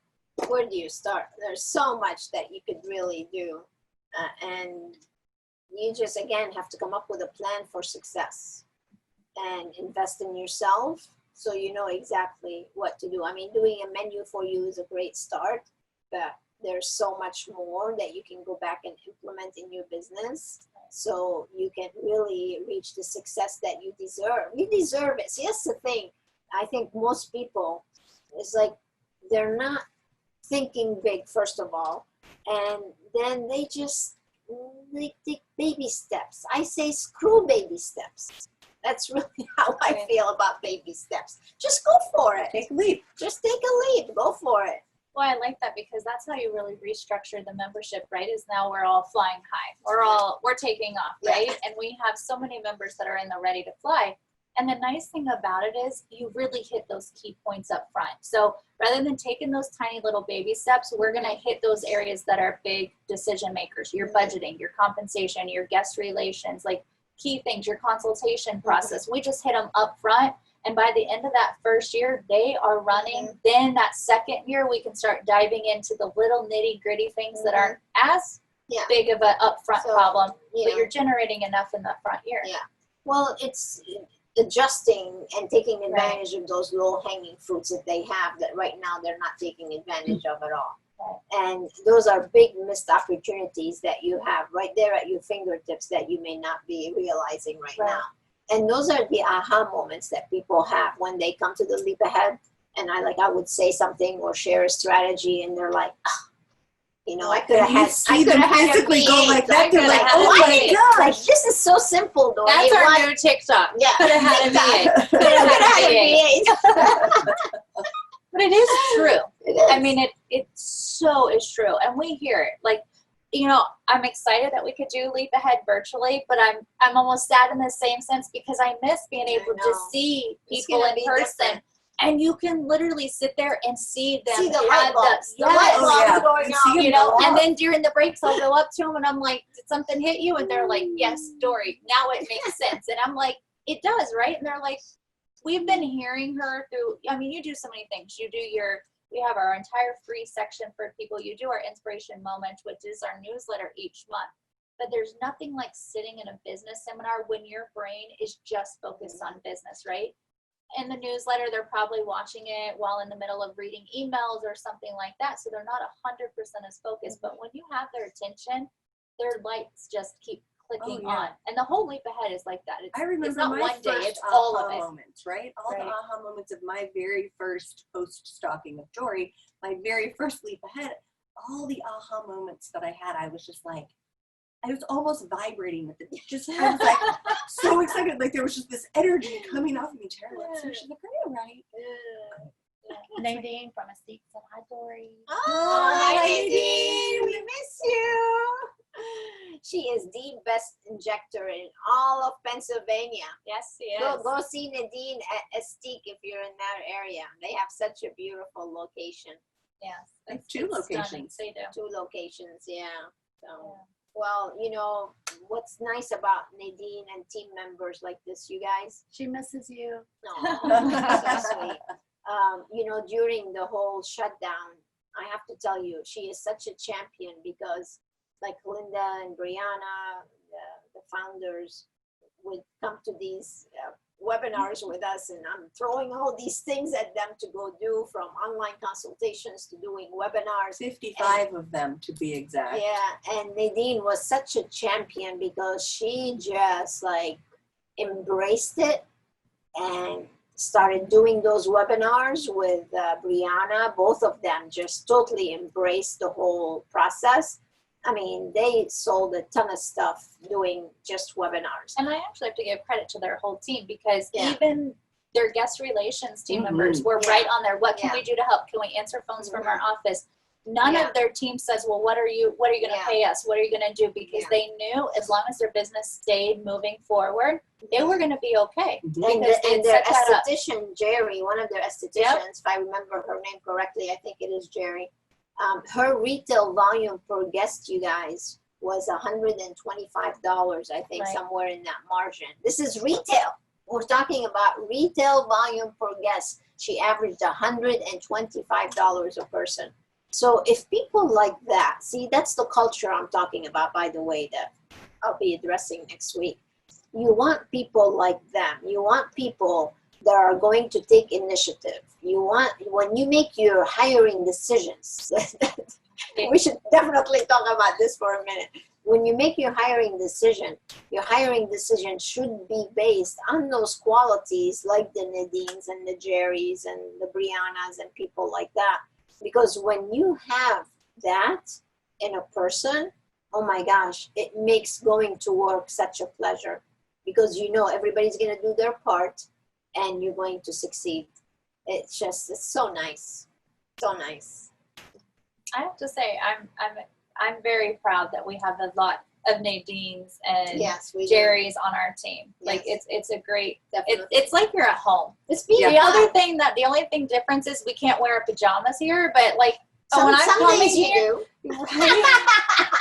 Where do you start? There's so much that you could really do. And you just, again, have to come up with a plan for success and invest in yourself so you know exactly what to do. I mean, doing a menu for you is a great start, but there's so much more that you can go back and implement in your business so you can really reach the success that you deserve. You deserve it. See, that's the thing. I think most people, it's like they're not thinking big, first of all, and then they take baby steps. I say screw baby steps. That's really how I feel about baby steps. Just go for it. Take a leap. Just take a leap. Go for it. Well, I like that because that's how you really restructure the membership, right? Is now we're all flying high. We're taking off, right? Yeah. And we have so many members that are in the ready to fly. And the nice thing about it is you really hit those key points up front. So rather than taking those tiny little baby steps, we're going to hit those areas that are big decision makers, your budgeting, your compensation, your guest relations, like key things, your consultation process. We just hit them up front. And by the end of that first year, they are running. Then that second year, we can start diving into the little nitty gritty things that aren't as big of an upfront problem, but you're generating enough in that front year. Yeah. Well, it's adjusting and taking advantage of those low-hanging fruits that they have that right now they're not taking advantage of at all. And those are big missed opportunities that you have right there at your fingertips that you may not be realizing right now. And those are the aha moments that people have when they come to the Leap Ahead. And I would say something or share a strategy, and they're like, oh, you know, I could have had. See them physically go like that. They're like, oh my Like, gosh. this is so simple, Dori. That's our new TikTok. Yeah. Could have had a VA. Could have had a VA. But it is true. It is. I mean, it so is true. And we hear it. Like, you know, I'm excited that we could do Leap Ahead virtually, but I'm almost sad in the same sense because I miss being able to see people in person. Different. And you can literally sit there and see them. See the light bulbs. The light bulbs going on. You know, and then during the breaks, I'll go up to them and I'm like, did something hit you? And they're like, yes, Dori, now it makes sense. And I'm like, it does, right? And they're like, we've been hearing her through, I mean, you do so many things. We have our entire free section for people. You do our InSPAration moment, which is our newsletter each month. But there's nothing like sitting in a business seminar when your brain is just focused on business, right? In the newsletter, they're probably watching it while in the middle of reading emails or something like that. So they're not 100% as focused. But when you have their attention, their lights just keep clicking on. And the whole Leap Ahead is like that. I remember it's not my one day, first it's all of aha it. moments, right? All Right. the aha moments of my very first post-stalking of Dori, my very first Leap Ahead, all the aha moments that I had, I was just like, I was almost vibrating with it. I was like so excited. Like there was just this energy coming off of me. Tara looks at me, she's like, are you right? Nadine from a seat said, hi, Dori. Oh, hi, Nadine. We miss you. She is the best injector in all of Pennsylvania. Yes, she is. Go see Nadine at Estique if you're in that area. They have such a beautiful location. Yes. Like It's two locations. stunning. They do. 2 locations, yeah. So, well, you know, what's nice about Nadine and team members like this, you guys? She misses you. No, so sweet. You know, during the whole shutdown, I have to tell you, she is such a champion because like Linda and Brianna, the founders, would come to these webinars with us, and I'm throwing all these things at them to go do, from online consultations to doing webinars. 55 of them to be exact. Yeah, and Nadine was such a champion because she just like embraced it and started doing those webinars with Brianna. Both of them just totally embraced the whole process. I mean, they sold a ton of stuff doing just webinars. And I actually have to give credit to their whole team, because Yeah. even their guest relations team Mhm. members were Yeah. right on there. What can Yeah. we do to help? Can we answer phones from Mhm. our office? None Yeah. of their team says, well, what are you going to Yeah. pay us? What are you going to do? Because Yeah. they knew as long as their business stayed moving forward, they were going to be okay. Mhm. And, Because they and their set that up. esthetician, Jerry, one of their estheticians, if I remember her name correctly, I think it is Jerry, her retail volume per guest, you guys, was $125, I think, Right. somewhere in that margin. This is retail. We're talking about retail volume per guest. She averaged $125 a person. So if people like that, see, that's the culture I'm talking about, by the way, that I'll be addressing next week. You want people like them. You want people that are going to take initiative. You want, when you make your hiring decisions, we should definitely talk about this for a minute. When you make your hiring decision should be based on those qualities, like the Nadines and the Jerrys and the Briannas and people like that. Because when you have that in a person, oh my gosh, it makes going to work such a pleasure, because you know everybody's going to do their part and you're going to succeed. It's so nice. So nice. I have to say, I'm very proud that we have a lot of Nadines and Yes, we do. Jerry's on our team. Like Yes. it's a great. Definitely. It's like you're at home. It's being The other fun. thing the only thing difference is we can't wear pajamas here, but like Some, when I'm some coming days you here, do.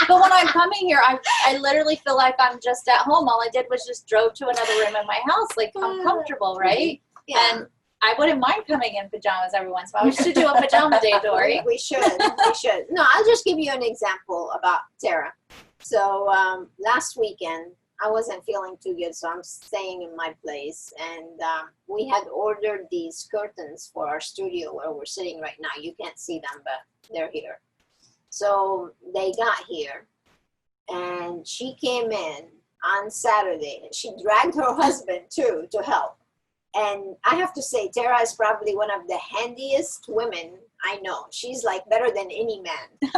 but when I'm coming here, I literally feel like I'm just at home. All I did was just drove to another room in my house. Like I'm comfortable, right? Yeah. And I wouldn't mind coming in pajamas every once in a while. We should do a pajama day, Dori. We should. We should. No, I'll just give you an example about Tara. So last weekend, I wasn't feeling too good, so I'm staying in my place. And we had ordered these curtains for our studio where we're sitting right now. You can't see them, but they're here. So they got here, and she came in on Saturday, and she dragged her husband too to help. And I have to say, Tara is probably one of the handiest women I know. She's like better than any man.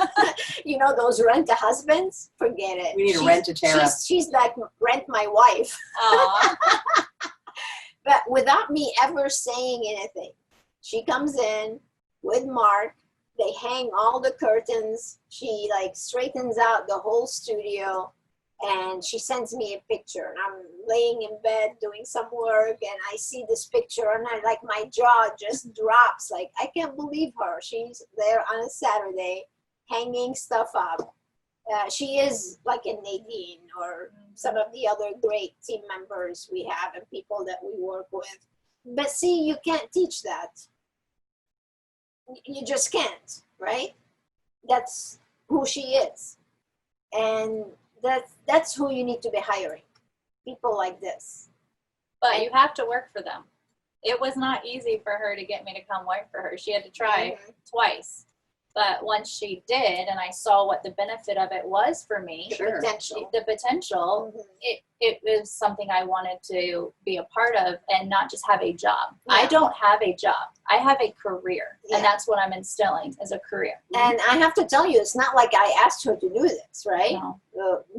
You know, those rent-a-husbands? Forget it. We need to rent a Tara. She's like rent my wife. Aw. But without me ever saying anything, she comes in with Mark. They hang all the curtains. She like straightens out the whole studio. And she sends me a picture, and I'm laying in bed doing some work, and I see this picture, and I like my jaw just drops. Like, I can't believe her. She's there on a Saturday hanging stuff up. She is like a Nadine or some of the other great team members we have and people that we work with. But see, you can't teach that. You just can't, right? That's who she is. And that's who you need to be hiring. People like this. But you have to work for them. It was not easy for her to get me to come work for her. She had to try twice. But once she did, and I saw what the benefit of it was for me, Sure. Potential. the potential, it was something I wanted to be a part of and not just have a job. Yeah. I don't have a job. I have a career. Yeah. And that's what I'm instilling as a career. And I have to tell you, it's not like I asked her to do this, right? No.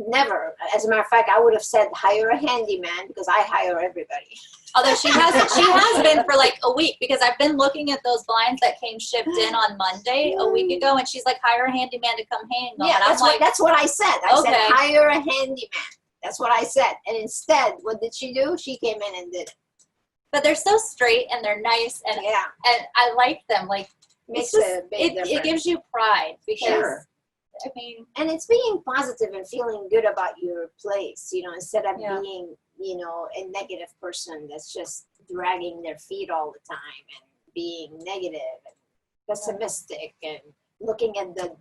Never. As a matter of fact, I would have said hire a handyman because I hire everybody. Although she has been for like a week, because I've been looking at those blinds that came shipped in on Monday a week ago, and she's like, hire a handyman to come hang them. Yeah, and I'm like, that's what I said. I said Okay. hire a handyman. That's what I said. And instead, what did she do? She came in and did it. but they're so straight and they're nice, and Yeah, I like them. Like makes it's just, a big difference. it gives you pride, because Sure. I mean, And it's being positive and feeling good about your place, you know, instead of Yeah. being, you know, a negative person that's just dragging their feet all the time and being negative and pessimistic and looking at the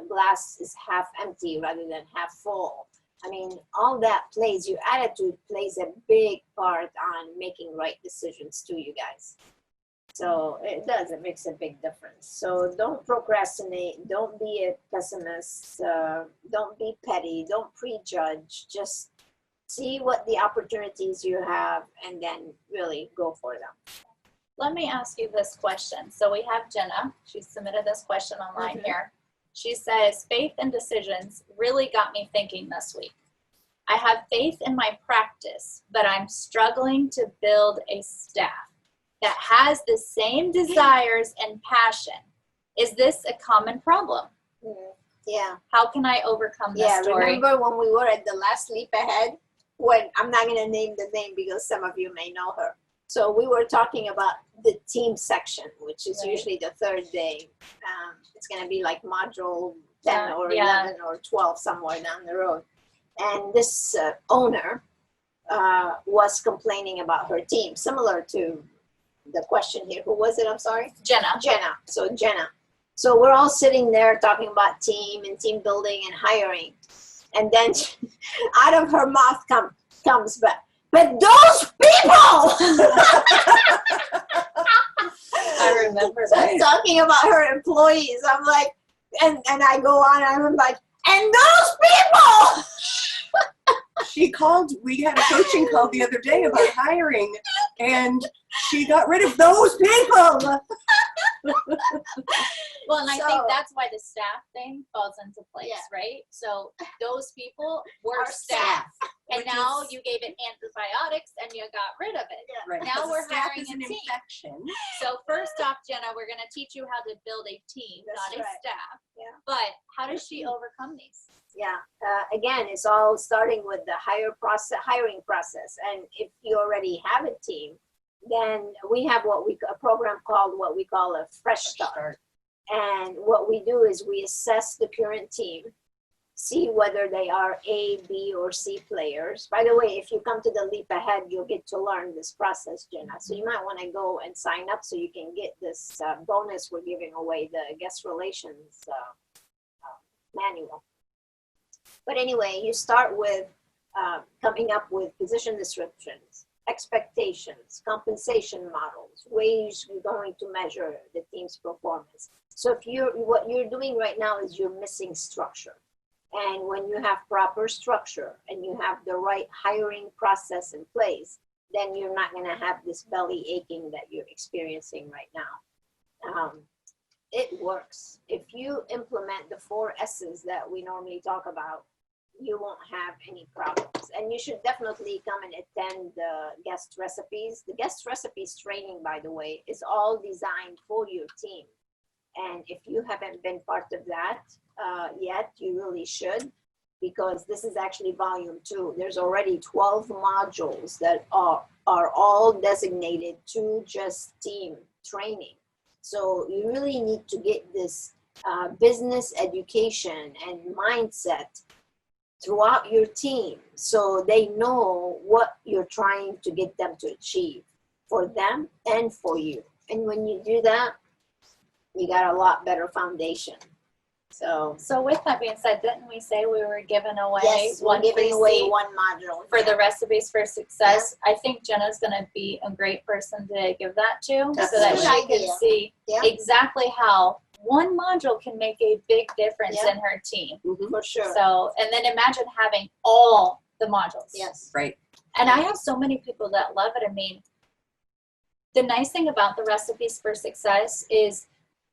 glass is half empty rather than half full. I mean, all that plays, your attitude plays a big part on making right decisions too, you guys. So it does, it makes a big difference. So don't procrastinate, don't be a pessimist, don't be petty, don't prejudge, just see what the opportunities you have and then really go for them. Let me ask you this question. So we have Jenna. She submitted this question online here. She says, faith and decisions really got me thinking this week. I have faith in my practice, but I'm struggling to build a staff that has the same desires and passion. Is this a common problem? Yeah. How can I overcome this, Yeah, Dori? remember when we were at the last leap ahead, when I'm not going to name the name because some of you may know her. So we were talking about the team section, which is usually the third day. It's going to be like module 10 or 11 or 12 somewhere down the road. And this owner was complaining about her team, similar to the question here. Who was it? I'm sorry? Jenna. Jenna. So Jenna. So we're all sitting there talking about team and team building and hiring. And then out of her mouth comes, but those people! I remember So that. talking about her employees, I'm like, and I go on, I'm like, and those people! She called, we had a coaching call the other day about hiring, and she got rid of those people. Well, and I So- think that's why the staff thing falls into place, Yeah. right? So those people were Our staff. And which now is- you gave it antibiotics and you got rid of it. Right. Now because we're the staff hiring is a an team. infection. So first off, Jenna, we're going to teach you how to build a team, That's not a right. staff. Yeah. But how does she overcome these? Yeah, again, it's all starting with the hiring process. And if you already have a team, then we have a program called what we call a fresh start. And what we do is we assess the current team, see whether they are A, B, or C players. By the way, if you come to the Leap Ahead, you'll get to learn this process, Jenna. So you might want to go and sign up so you can get this bonus we're giving away, the guest relations manual. But anyway, you start with coming up with position descriptions, expectations, compensation models, ways you're going to measure the team's performance. So what you're doing right now is you're missing structure. And when you have proper structure and you have the right hiring process in place, then you're not going to have this belly aching that you're experiencing right now. It works. If you implement the 4 S's that we normally talk about, you won't have any problems. And you should definitely come and attend the guest recipes. The guest recipes training, by the way, is all designed for your team. And if you haven't been part of that yet, you really should, because this is actually volume 2. There's already 12 modules that are all designated to just team training. So you really need to get this business education and mindset throughout your team so they know what you're trying to get them to achieve for them and for you. And when you do that, you got a lot better foundation. So with that being said, didn't we say we were giving away yes, we're one giving free away seat one module for the recipes for success? I think Jenna's going to be a great person to give that to That's so that a good she idea. can see Yeah. exactly how one module can make a big difference Yeah. in her team. for sure. So, and then imagine having all the modules. Yes. Right. And I have so many people that love it. I mean, the nice thing about the recipes for success is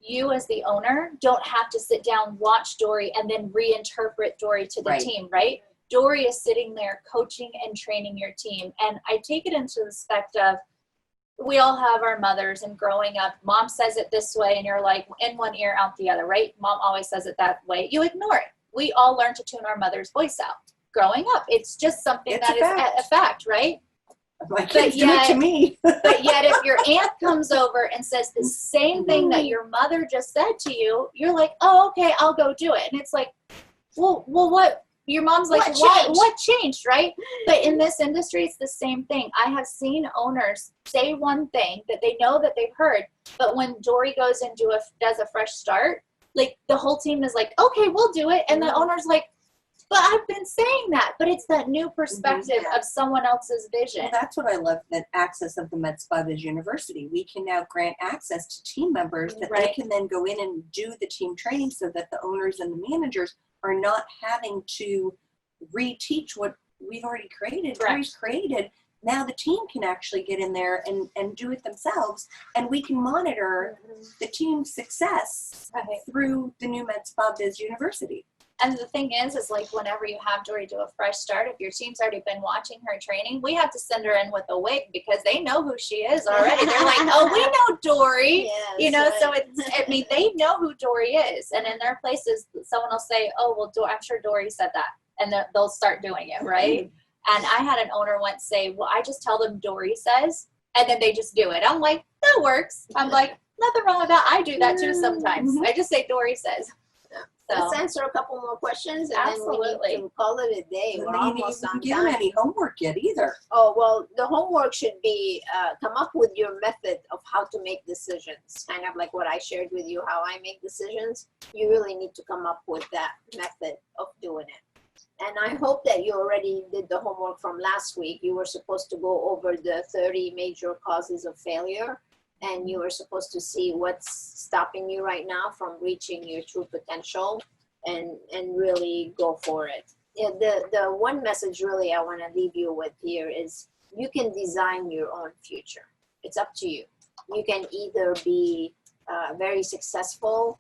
you as the owner don't have to sit down, watch Dori, and then reinterpret Dori to the Right. team, right? Dori is sitting there coaching and training your team. And I take it into the respect of, we all have our mothers, and growing up, mom says it this way, and you're like in one ear, out the other, right? Mom always says it that way. You ignore it. We all learn to tune our mother's voice out growing up. It's just something It's that a is fact. a fact, right? My kids do it yet- to me. But yet if your aunt comes over and says the same thing that your mother just said to you, you're like, oh, okay, I'll go do it. And it's like, well, what? Your mom's like, what changed, right? But in this industry, it's the same thing. I have seen owners say one thing that they know that they've heard, but when Dori goes and does a fresh start, like the whole team is like, okay, we'll do it. And the owner's like, but I've been saying that. But it's that new perspective of someone else's vision. Well, that's what I love, that access of the Med Spa Biz University. We can now grant access to team members that they can then go in and do the team training, so that the owners and the managers are not having to reteach what we've already created. Dori's created. Now the team can actually get in there and do it themselves, and we can monitor the team's success through the new Med Spa Biz University. And the thing is like whenever you have Dori do a fresh start, if your team's already been watching her training, we have to send her in with a wig because they know who she is already. They're like, oh, we know Dori. Yes, you know, so it's, I mean, they know who Dori is. And in their places, someone will say, oh, well, I'm sure Dori said that. And they'll start doing it, right? And I had an owner once say, well, I just tell them Dori says, and then they just do it. I'm like, that works. I'm like, nothing wrong with that. I do that too sometimes. I just say Dori says. So. Let's answer a couple more questions, and then we need to call it a day. We're almost on time. You haven't given any homework yet either. Oh, well, the homework should be come up with your method of how to make decisions. Kind of like what I shared with you, how I make decisions. You really need to come up with that method of doing it. And I hope that you already did the homework from last week. You were supposed to go over the 30 major causes of failure, and you were supposed to see what's stopping you right now from reaching your true potential and really go for it. Yeah, the one message really I want to leave you with here is you can design your own future. It's up to you. You can either be very successful,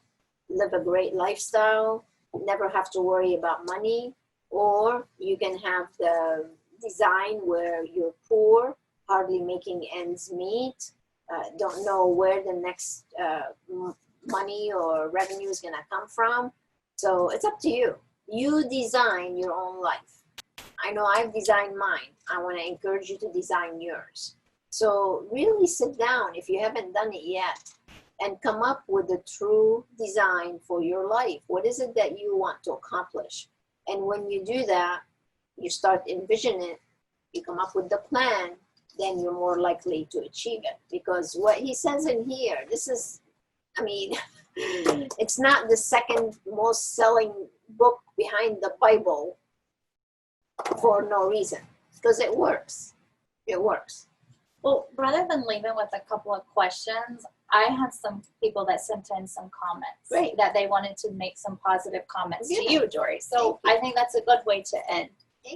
live a great lifestyle, never have to worry about money, or you can have the design where you're poor, hardly making ends meet, don't know where the next money or revenue is going to come from. So it's up to you. You design your own life. I know I've designed mine. I want to encourage you to design yours. So really sit down if you haven't done it yet and come up with the true design for your life. What is it that you want to accomplish? And when you do that, you start envisioning it, you come up with the plan, then you're more likely to achieve it. Because what he says in here, this is, I mean, it's not the second most selling book behind the Bible for no reason, because it works. It works. Well, rather than leaving with a couple of questions, I have some people that sent in some comments that they wanted to make some positive comments to you, Dori. So I think that's a good way to end.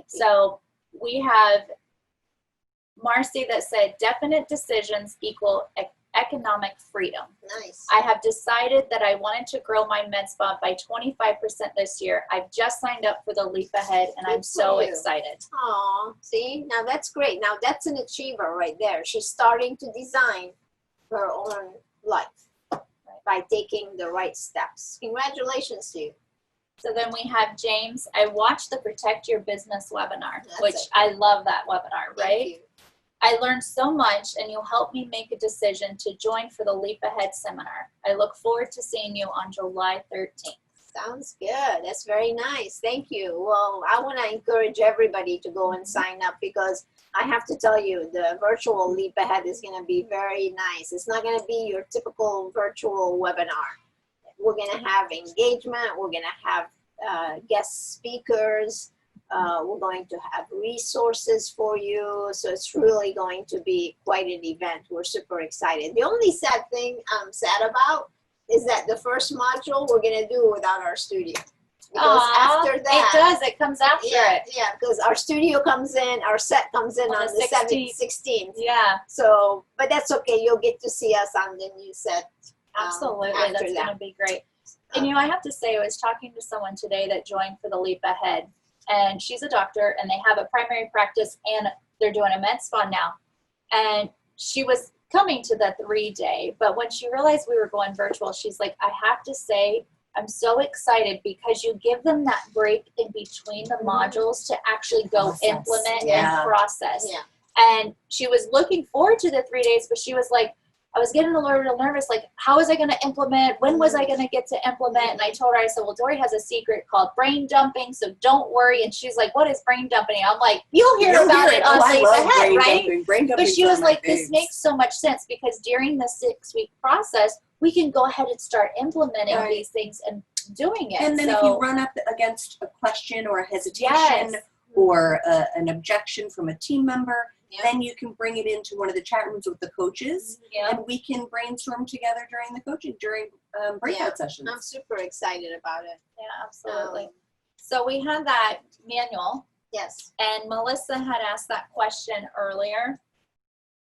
So we have Marcy that said, definite decisions equal economic freedom. Nice. I have decided that I wanted to grow my med spa by 25% this year. I've just signed up for the Leap Ahead, and I'm so excited. Aw, see, now that's great. Now that's an achiever right there. She's starting to design her own life by taking the right steps. Congratulations to you. So then we have James. I watched the Protect Your Business webinar, which I love that webinar, right? Thank you. I learned so much, and you'll help me make a decision to join for the Leap Ahead seminar. I look forward to seeing you on July 13th. Sounds good. That's very nice. Thank you. Well, I want to encourage everybody to go and sign up, because I have to tell you, the virtual Leap Ahead is going to be very nice. It's not going to be your typical virtual webinar. We're going to have engagement. We're going to have guest speakers. We're going to have resources for you. So it's really going to be quite an event. We're super excited. The only sad thing I'm sad about is that the first module we're going to do without our studio. Because after that, it does. It comes after it. Yeah, because our studio comes in, our set comes in on the 16th. Yeah. So, but that's okay. You'll get to see us on the new set. Absolutely. That's going to be great. And you know, I have to say, I was talking to someone today that joined for the Leap Ahead, and she's a doctor, and they have a primary practice, and they're doing a med spa now. And she was coming to the 3-day, but when she realized we were going virtual, she's like, I have to say, I'm so excited because you give them that break in between the modules to actually go implement and process. Yeah. And she was looking forward to the 3 days, but she was like, I was getting a little nervous, like, how was I going to implement? When was I going to get to implement? And I told her, I said, well, Dori has a secret called brain dumping, so don't worry. And she's like, what is brain dumping? I'm like, you'll hear about it on Days Ahead, right? But she was like, this makes so much sense because during the 6-week process, we can go ahead and start implementing these things and doing it. And then if you run up against a question or a hesitation or an objection from a team member, then you can bring it into one of the chat rooms with the coaches, and we can brainstorm together during the coaching, during breakout sessions. I'm super excited about it. Yeah, absolutely. So we had that manual. Yes. And Melissa had asked that question earlier.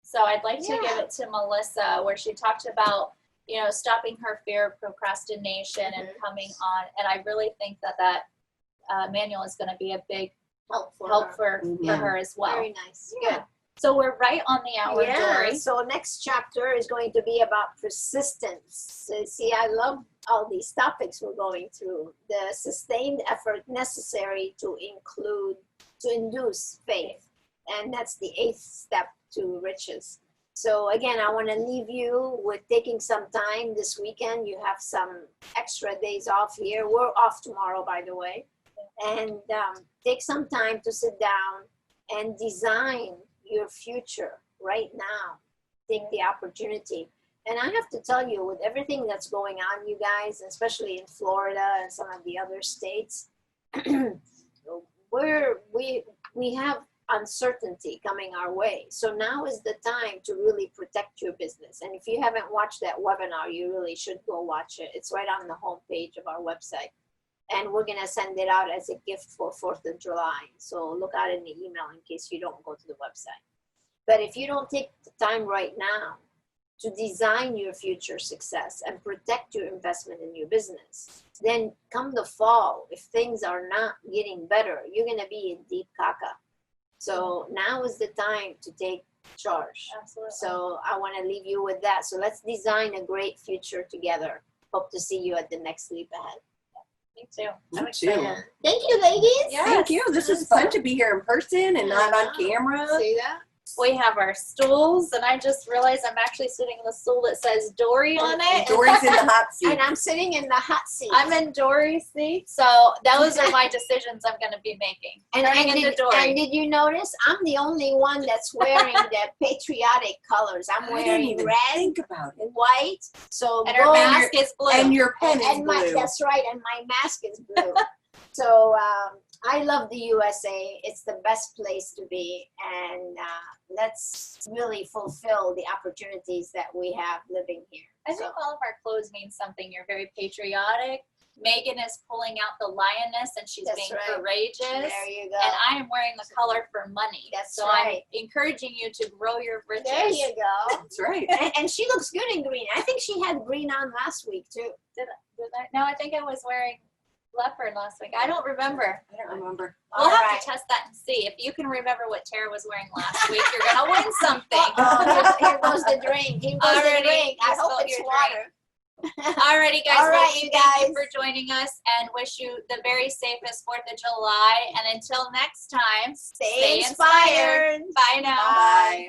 So I'd like to give it to Melissa, where she talked about, you know, stopping her fear of procrastination and coming on. And I really think that that manual is going to be a big help for her as well. Very nice. Good. So we're right on the hour, Dori. So next chapter is going to be about persistence. See, I love all these topics we're going through. The sustained effort necessary to induce faith. And that's the 8th step to riches. So again, I want to leave you with taking some time this weekend. You have some extra days off here. We're off tomorrow, by the way. And take some time to sit down and design your future right now. Take the opportunity. And I have to tell you, with everything that's going on, you guys, especially in Florida and some of the other states, we have uncertainty coming our way. So now is the time to really protect your business. And if you haven't watched that webinar, you really should go watch it. It's right on the homepage of our website. And we're going to send it out as a gift for 4th of July. So look out in the email in case you don't go to the website. But if you don't take the time right now to design your future success and protect your investment in your business, then come the fall, if things are not getting better, you're going to be in deep caca. So now is the time to take charge. Absolutely. So I want to leave you with that. So let's design a great future together. Hope to see you at the next Leap Ahead. Me too. Me too. Thank you, ladies. Yes. Thank you. This is fun to be here in person and not on camera. See that? We have our stools, and I just realized I'm actually sitting in the stool that says Dori on it. Dori's in the hot seat. And I'm sitting in the hot seat. I'm in Dori's seat, so those are my decisions I'm going to be making. Turning into Dori. And did you notice I'm the only one that's wearing the patriotic colors? I'm I didn't wearing even red think about it. and white. So And her mask is blue. And your pen is and blue. that's right, and my mask is blue. So I love the USA. It's the best place to be, and let's really fulfill the opportunities that we have living here. I think all of our clothes mean something. You're very patriotic. Meaghan is pulling out the lioness, and she's That's being right. courageous. There you go. And I am wearing the color for money. That's so right. I'm encouraging you to grow your riches. There you go. That's right. And she looks good in green. I think she had green on last week too. Did I? No, I think I was wearing leopard last week. I don't remember. I don't remember. We'll have right. to test that and see. If you can remember what Tara was wearing last week, you're going to win something. Here goes the drink. Here goes the drink. I hope it's water. Alrighty, guys. All right, well, you thank you guys. for joining us, and wish you the very safest 4th of July. And until next time, Stay inspired. Bye now. Bye.